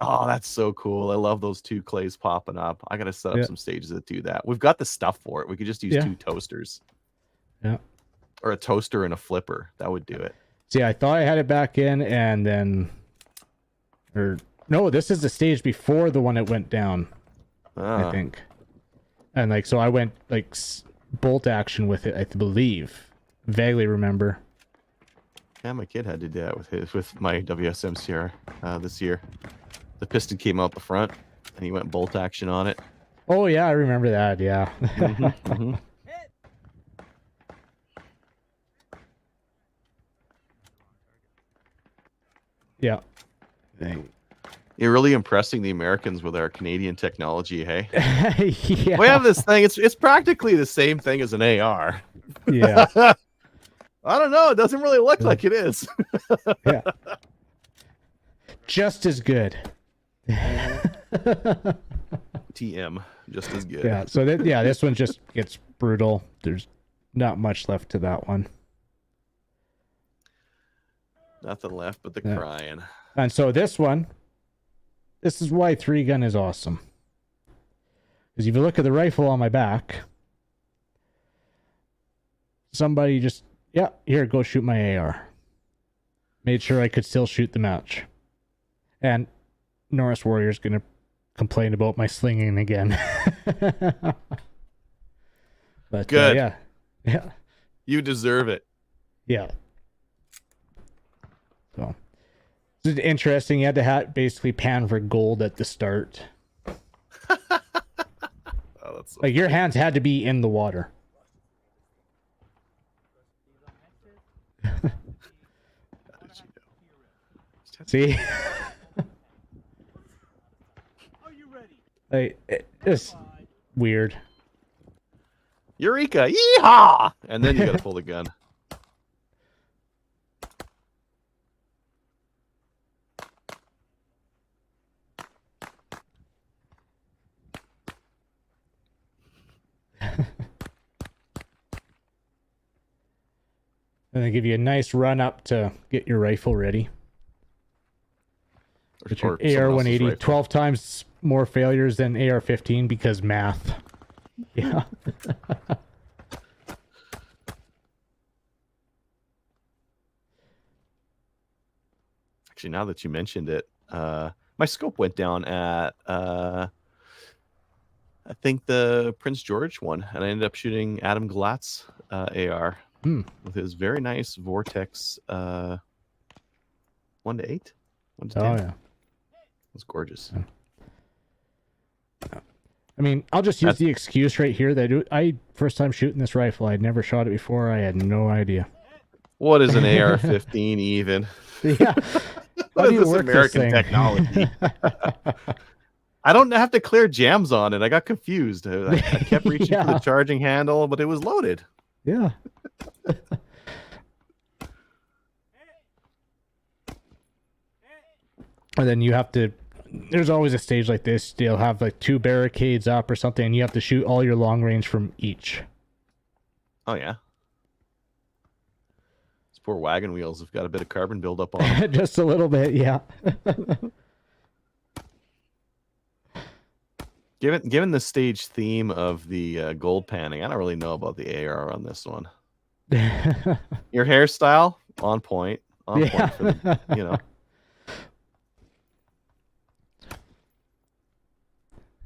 Oh, that's so cool. I love those two clays popping up. I got to set up some stages that do that. We've got the stuff for it. We could just use 2 toasters. Yeah. Or a toaster and a flipper. That would do it. See, I thought I had it back in, and then... No, this is the stage before the one that went down, I think. And, like, so I went, like, bolt action with it, I believe. Vaguely remember. Yeah, my kid had to do that with my WSMCR this year. The piston came out the front, and he went bolt action on it. Oh, yeah, I remember that, yeah. Yeah. You're really impressing the Americans with our Canadian technology, hey? Yeah. We have this thing. It's practically the same thing as an AR. Yeah. I don't know. It doesn't really look like it is. Yeah. Just as good. TM, just as good. Yeah. So this one just gets brutal. There's not much left to that one. Nothing left but the crying. And so this is why 3-gun is awesome. Because if you look at the rifle on my back, somebody just, here, go shoot my AR. Made sure I could still shoot the match. And Norris Warrior's going to complain about my slinging again. But good. Yeah. You deserve it. Yeah. So it's interesting. You had to basically pan for gold at the start. Oh, that's so like your hands had to be in the water. How did you know? See? Are you ready? It's weird. Eureka! Yeehaw! And then you got to pull the gun. And they give you a nice run up to get your rifle ready. But your Or someone else's AR-180, rifle. 12 times more failures than AR-15 because math. Yeah. Actually, now that you mentioned it, my scope went down at I think the Prince George one, and I ended up shooting Adam Glatt's AR with his very nice Vortex 1 to 8, 1 to 10. Oh, yeah. It was gorgeous. I mean, I'll just use the excuse right here that I first time shooting this rifle. I'd never shot it before. I had no idea. What is an AR-15 even? Yeah. How What do is you this work this American thing? technology? I don't have to clear jams on it. I got confused. I kept reaching for the Yeah. charging handle, but it was loaded. Yeah. And then you have to, there's always a stage like this. They'll have like 2 barricades up or something, and you have to shoot all your long range from each. Oh, yeah. These poor wagon wheels have got a bit of carbon buildup on them. Just a little bit, yeah. Given the stage theme of the gold panning, I don't really know about the AR on this one. Your hairstyle, on point. On Yeah. point for the, you know.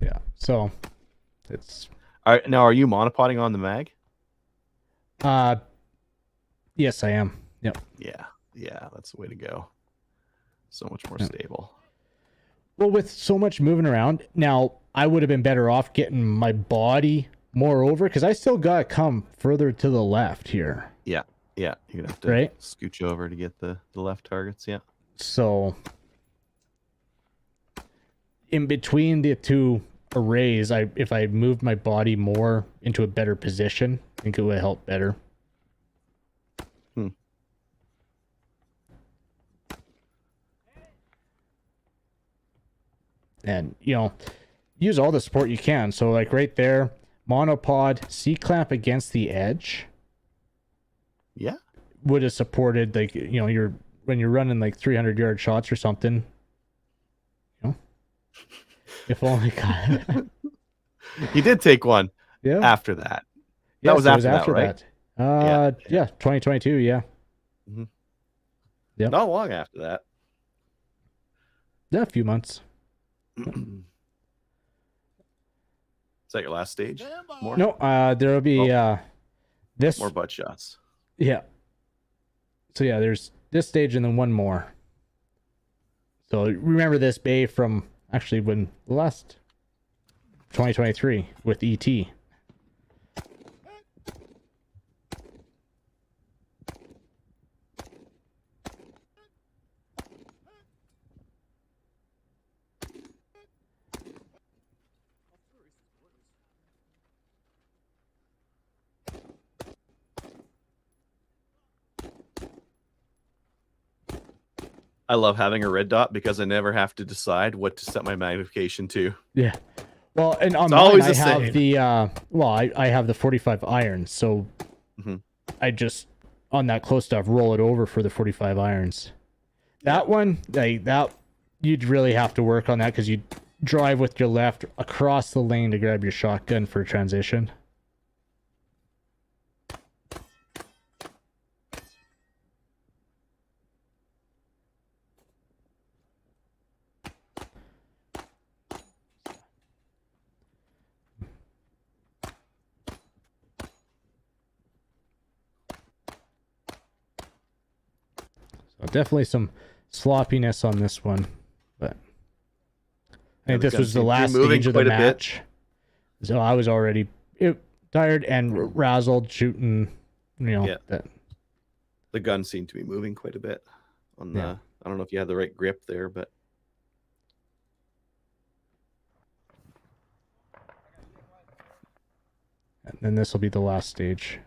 Yeah, so it's Now, are you monopoding on the mag? yes, I am. Yep. Yeah, that's the way to go. So much more Yeah. stable. Well, with so much moving around, now I would have been better off getting my body more over because I still got to come further to the left here. Yeah, you're gonna have to Right. scooch over to get the left targets. Yeah. So in between the 2 arrays, if I moved my body more into a better position, I think it would help better. And, use all the support you can. So, like right there, monopod, C-clamp against the edge Yeah. would have supported, like, when you're running like 300-yard shots or something. If only. You did take one Yeah. after that. Yes, was it after that, right? Yeah, 2022, yeah. Yep. Not long after that. Yeah, a few months. Is that your last stage? More? No, there'll be this. More butt shots. Yeah. So yeah, there's this stage and then one more. So remember this bay from actually when the last 2023 with ET. I love having a red dot because I never have to decide what to set my magnification to. Yeah. Well, and on It's mine, always I the have same. the I have the 45 irons, so I just on that close stuff roll it over for the 45 irons. That one, that you'd really have to work on that because you drive with your left across the lane to grab your shotgun for transition. So definitely some sloppiness on this one, but I think this was the last stage of the match. So I was already tired and razzled shooting, that. The gun seemed to be moving quite a bit on the. Yeah. I don't know if you had the right grip there, but and this will be the last stage.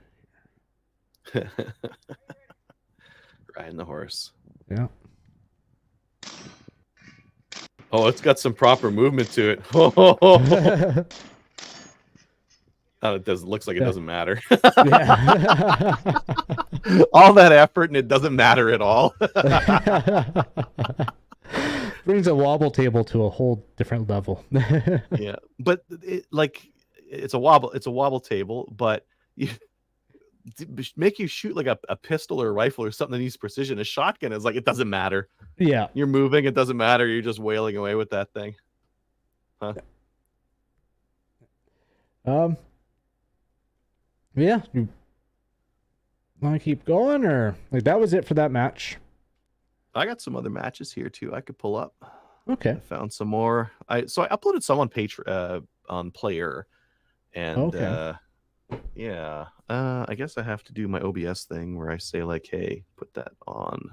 Riding the horse. Yeah. Oh, it's got some proper movement to it. Oh, it doesn't. Looks like it doesn't matter. Yeah. All that effort and it doesn't matter at all. Brings a wobble table to a whole different level. Yeah, but it's a wobble table, but make you shoot like a pistol or a rifle or something that needs precision. A shotgun is like, it doesn't matter. Yeah. You're moving, it doesn't matter. You're just wailing away with that thing. Huh? Yeah. You want to keep going, or like that was it for that match? I got some other matches here too. I could pull up. Okay. I found some more. I uploaded some on on Player, and yeah. I guess I have to do my OBS thing where I say like, hey, put that on.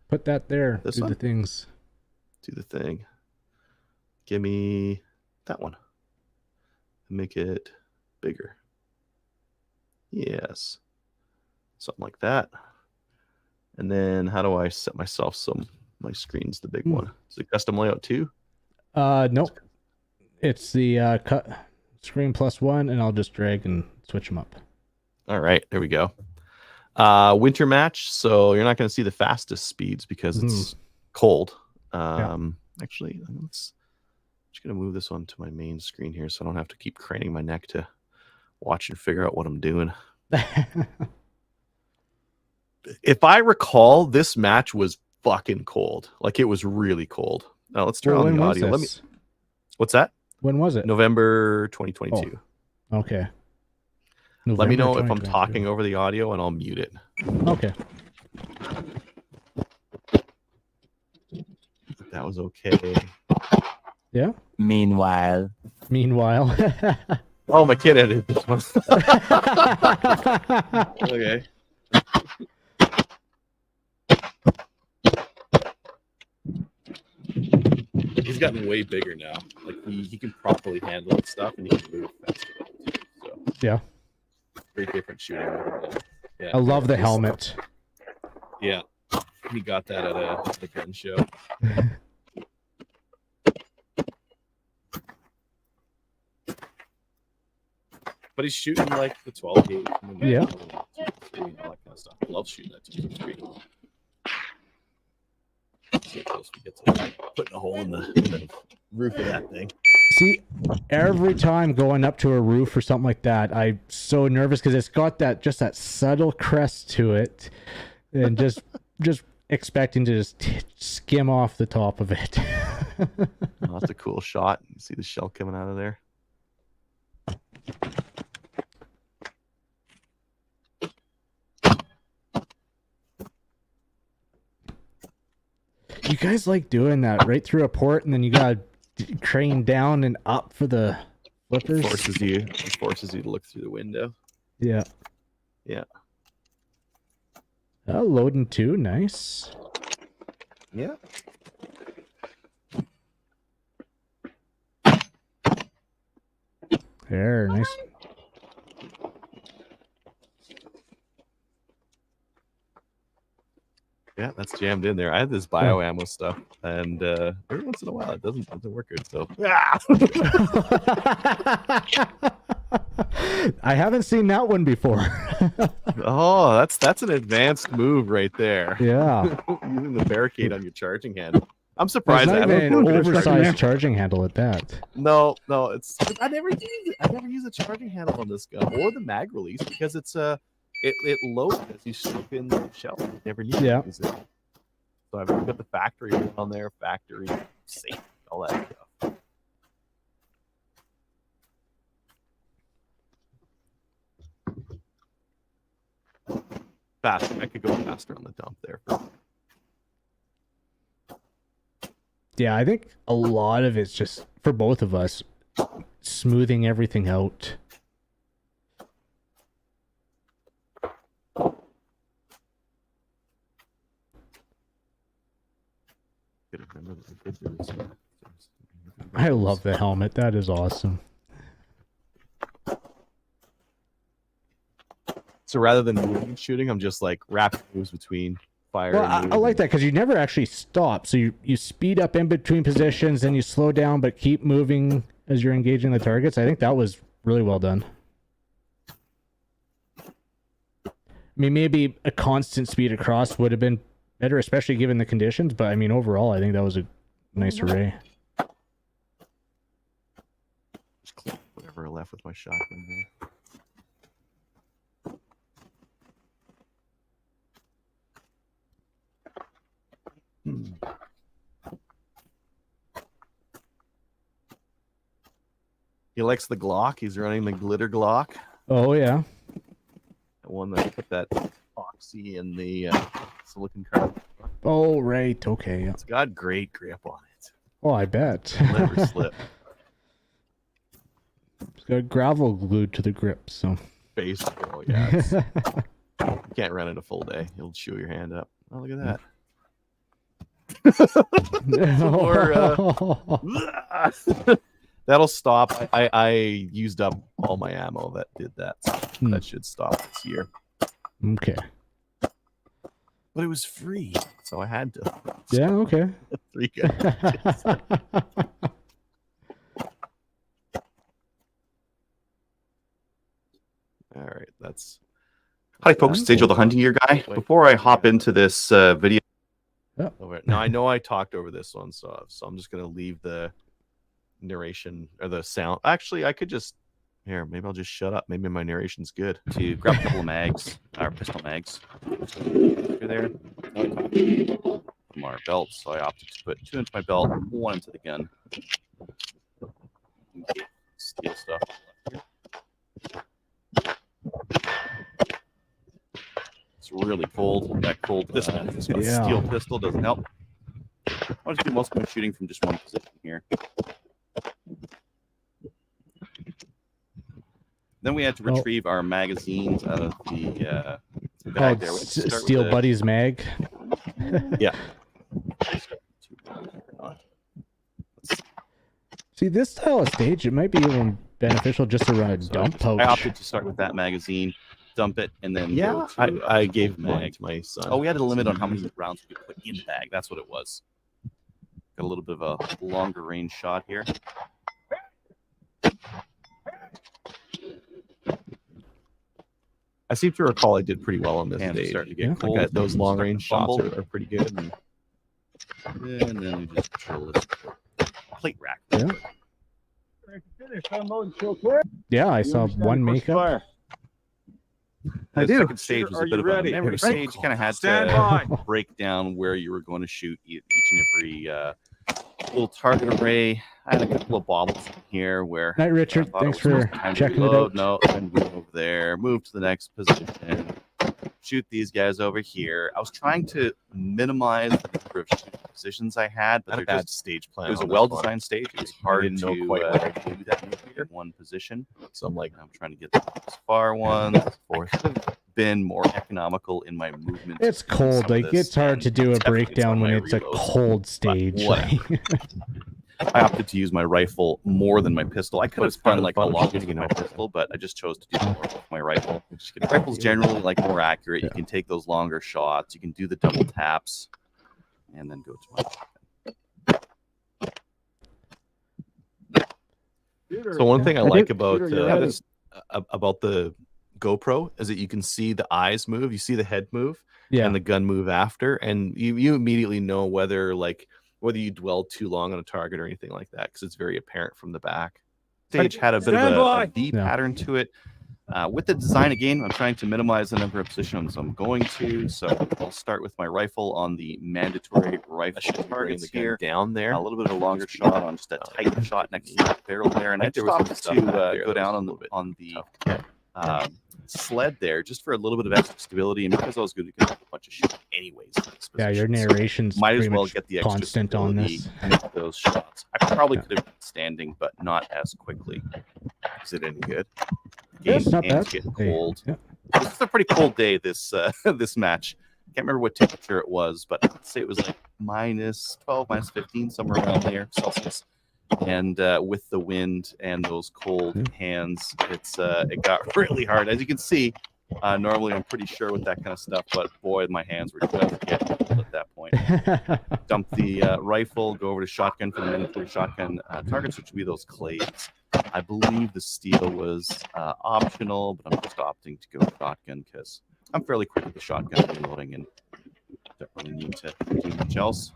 Put that there. This Do one? the things. Do the thing. Give me that one. Make it bigger. Yes. Something like that. And then how do I set myself my screen's the big one? Is it custom layout too? Nope. It's the cut screen +1, and I'll just drag and switch them up. All right, there we go. Winter match, so you're not going to see the fastest speeds because it's cold. Actually, I'm just going to move this one to my main screen here so I don't have to keep craning my neck to watch and figure out what I'm doing. If I recall, this match was fucking cold. Like, it was really cold. Now let's turn on the audio. What's that? When was it? November 2022. Oh, okay. Let me know November if I'm 2022. talking over the audio and I'll mute it. Okay. That was okay. Yeah. Meanwhile. Oh, my kid edited this one. Okay. He's gotten way bigger now. Like he can properly handle and stuff, and he can move faster. So Yeah. very different shooting. Yeah. I love the helmet. Yeah, he got that at the gun show. But he's shooting like the 12 gauge. Yeah. All that kind of stuff. I love shooting that 223. See how close we get to putting a hole in the roof of that thing. See, every time going up to a roof or something like that, I'm so nervous because it's got that subtle crest to it, and just expecting to just skim off the top of it. Oh, that's a cool shot. You see the shell coming out of there. You guys like doing that right through a port, and then you gotta crane down and up for the flippers. It forces you to look through the window. Yeah. Yeah. Oh, loading too. Nice. Yeah. There, nice. Yeah, that's jammed in there. I had this bio ammo stuff, and every once in a while it doesn't work good. So I haven't seen that one before. oh, that's an advanced move right there. Yeah. Using the barricade on your charging handle. I'm It's surprised not I even haven't. an oversized charging handle at that. No, it's I never use a charging handle on this gun or the mag release because it's it loads as you slip in the shell. You never need to use it. So I've got the factory one on there, factory safe, all that stuff. Faster. I could go faster on the dump there. Yeah, I think a lot of it's just for both of us smoothing everything out. I love the helmet. That is awesome. So rather than moving and shooting, I'm just like rapid moves between fire. Well, and I like that because you never actually stop. So you speed up in between positions, then you slow down, but keep moving as you're engaging the targets. I think that was really well done. I mean, maybe a constant speed across would have been better, especially given the conditions. But I mean, overall, I think that was a nice array. Just click whatever I left with my shotgun there. He likes the Glock. He's running the glitter Glock. Oh yeah. The one that put that epoxy in the silicon carbide. Oh right. Okay. Yeah. It's got great grip on it. Oh, I bet. Never slip. It's got gravel glued to the grip, so. Basically, oh, yeah. You can't run it a full day. You'll chew your hand up. Oh, look at that. That'll stop. I used up all my ammo that did that. So that should stop this year. Okay. But it was free, so I had to. Yeah, okay. 3 guns. All right, that's. Hi, folks. It's Adriel, the hunting gear guy. Before I hop into this video, now I know I talked over this one, so I'm just gonna leave the narration or the sound. Actually, I could just here. Maybe I'll just shut up. Maybe my narration's good. To grab a couple of mags, our pistol mags. Through there. From our belts, so I opted to put 2 into my belt, 1 into the gun. Steel stuff. It's really cold. That cold. This steel pistol doesn't help. I'll just do most of my shooting from just one position here. Then we had to retrieve our magazines out of the bag there. Steel Buddies mag. Yeah. See, this style of stage, it might be even beneficial just to run a dump pouch. I opted to start with that magazine, dump it, and then go to, I gave mine to my son. Oh, we had a limit on how many rounds we could put in the bag. That's what it was. Got a little bit of a longer range shot here. I seem to recall I did pretty well on this stage. Starting to get cold. Like those long range shots are pretty good. And then we just drill this plate rack. Yeah. Yeah, I saw one makeup. The second stage was a bit of a memory stage. You kind of had to break down where you were going to shoot each and every little target array. I had a couple of bobbles in here where. Night, Richard. Thanks for checking it out. No, then move over there, move to the next position, shoot these guys over here. I was trying to minimize the number of shooting positions I had, but Not a they're bad just stage plan. it was a on this well-designed stage. It was hard didn't know to quite what I do that in one position. So I'm trying to get the far one. Could have been more economical in my movement. It's cold. Like, it's hard to do a breakdown when it's a cold stage. I opted to use my rifle more than my pistol. I could have spun like a lot shooting with my in pistol, but I just chose to do more with my rifle. Rifle's generally like more accurate. You can take those longer shots. You can do the double taps, and then go to my. So one thing I like about the GoPro is that you can see the eyes move, you see the head move, and the gun move after, and you immediately know whether you dwell too long on a target or anything like that, because it's very apparent from the back. Stage had a bit of a V pattern to it. With the design, again, I'm trying to minimize the number of positions I'm going to. So I'll start with my rifle on the mandatory rifle targets here. Down there. A little bit of a longer shot on just a tight shot next to the barrel there. And I just opted to go down on the sled there just for a little bit of extra stability. And because I was going to get a bunch of shooting anyways. Yeah, your narration's might as well get the extra constant on this. Make those shots. I probably could have been standing, but not as quickly. Is it any good? It's not bad. Getting cold. Yeah. This is a pretty cold day. This this match. Can't remember what temperature it was, but I'd say it was like minus 12, minus 15, somewhere around there Celsius. And with the wind and those cold hands, it got really hard. As you can see, Normally, I'm pretty sure with that kind of stuff, but boy, my hands were just getting cold at that point. Dump the rifle, go over to shotgun for the mandatory shotgun targets, which would be those clays. I believe the steel was optional, but I'm just opting to go shotgun because I'm fairly quick with the shotgun reloading and don't really need to do much else.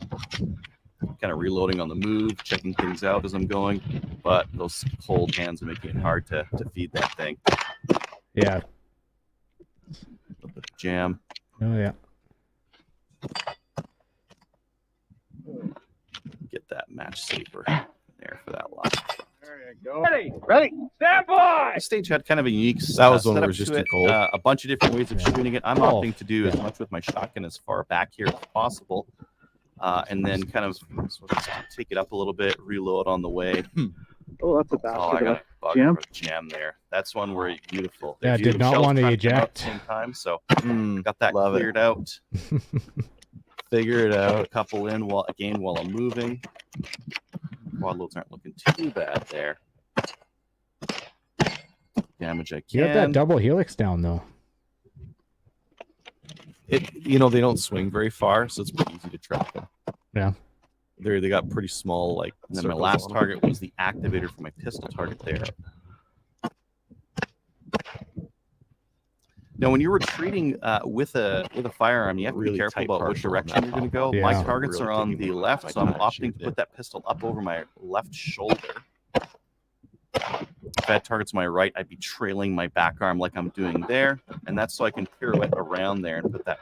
Kind of reloading on the move, checking things out as I'm going, but those cold hands are making it hard to feed that thing. Yeah. A little bit of jam. Oh yeah. Get that match safer there for that last. There you go. Ready, stand by! This stage had kind of a unique That was one setup that was just to too it. cold. A bunch of different ways of Yeah. shooting it. I'm Oh, opting to do as much with my shotgun as far back here as possible. And then kind of take it up a little bit, reload on the way. Oh, that's a Oh, I bastard. got a bug Jam? for a jam there. That's one where it's beautiful. Yeah, There's did usually not shells want to cracking out at eject. the same time, so Mm, got that love it. cleared out. Figure it A out. couple in while I'm moving. Quad loads aren't looking too bad there. Damage I You got that can. double helix down though. They don't swing very far, so it's pretty easy to track them. Yeah. They got pretty small, like, And then my circles last on 'em. target was the activator for my pistol target there. Now, when you're retreating with a firearm, you have to Really be careful tight about which partial on direction that you're going to top. go. My Yeah. targets Really are on taking the my left, so I'm time opting shooting to put it. that pistol up over my left shoulder. If I had targets on my right, I'd be trailing my back arm like I'm doing there, and that's so I can pirouette around there and put that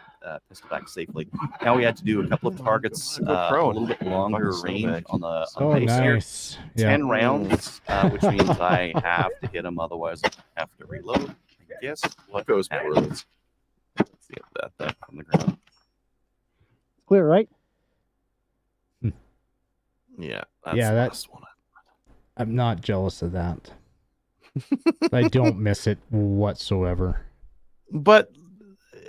pistol back safely. Now we had to do a couple of targets, a little bit longer range on the Oh, base here. nice. Yeah. 10 rounds, which means I have to hit them, otherwise I have to reload. I guess what Goes happens. poorly. Let's get that from the ground. Clear, right? Yeah, that's Yeah, the that- last one. I'm not jealous of that. I don't miss it whatsoever. But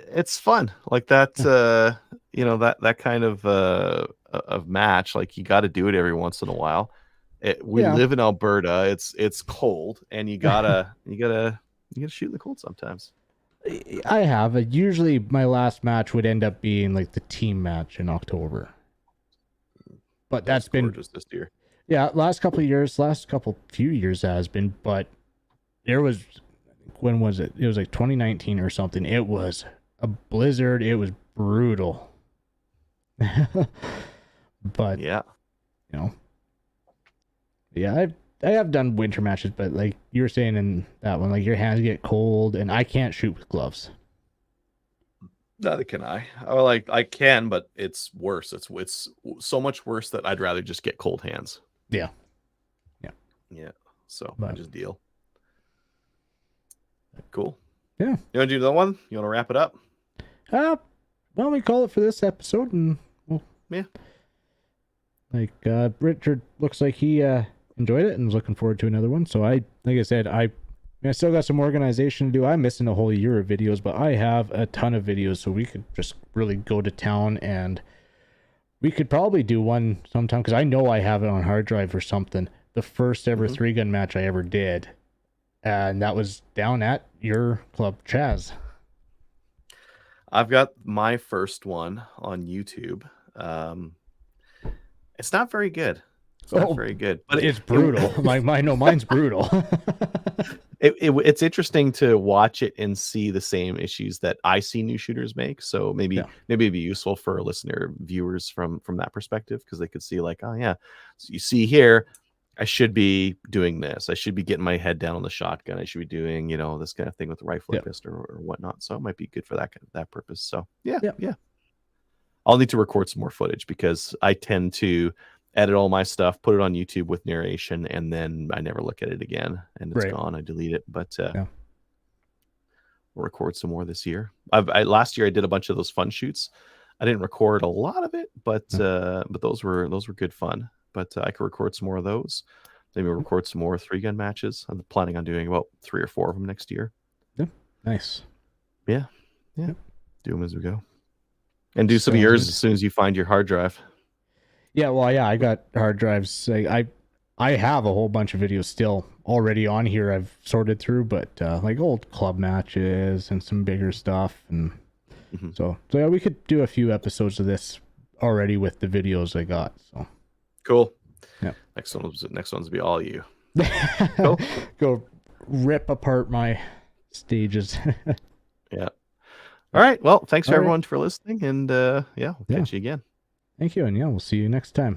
it's fun, like that. That kind of match. Like, you got to do it every once in a while. We Yeah. live in Alberta. It's cold, and you gotta shoot in the cold sometimes. I have. Usually my last match would end up being like the team match in October. But that's been gorgeous this year. yeah, last few years has been, but there was when was it? It was like 2019 or something. It was a blizzard. It was brutal. But Yeah, yeah, I have done winter matches, but like you were saying in that one, like your hands get cold, and I can't shoot with gloves. neither can I. I can, but it's worse. It's so much worse that I'd rather just get cold hands. Yeah. So I But- just deal. Cool. Yeah. You want to do another one? You want to wrap it up? Why don't we call it for this episode? And well, Yeah. Like Richard looks like he enjoyed it and is looking forward to another one. So like I said, I still got some organization to do. I'm missing a whole year of videos, but I have a ton of videos, so we could just really go to town, and we could probably do one sometime because I know I have it on hard drive or something. The first ever 3-gun match I ever did, and that was down at your club, Chaz. I've got my first one on YouTube. It's not very good. It's not very good, but It's brutal. Mine's brutal. It's interesting to watch it and see the same issues that I see new shooters make. So maybe it'd be useful for listener viewers from that perspective, because they could see like, oh yeah, so you see here, I should be doing this. I should be getting my head down on the shotgun. I should be doing, this kind of thing with the rifle or pistol or whatnot. So it might be good for that purpose. So yeah. I'll need to record some more footage because I tend to edit all my stuff, put it on YouTube with narration, and then I never look at it again, and it's gone. I delete it. But we'll record some more this year. Last year I did a bunch of those fun shoots. I didn't record a lot of it, but those were good fun. But I could record some more of those. Maybe record some more 3-gun matches. I'm planning on doing about 3 or 4 of them next year. Yeah, nice. Yeah. Do them as we go, and do some of yours as soon as you find your hard drive. Yeah, well, yeah, I got hard drives. I have a whole bunch of videos still already on here I've sorted through, but like old club matches and some bigger stuff, and so yeah, we could do a few episodes of this already with the videos I got. So cool. Yeah. Next one's be all you. Go rip apart my stages. Yeah. All right. Well, thanks All right. everyone for listening, and we'll catch you again. Thank you, and yeah, we'll see you next time.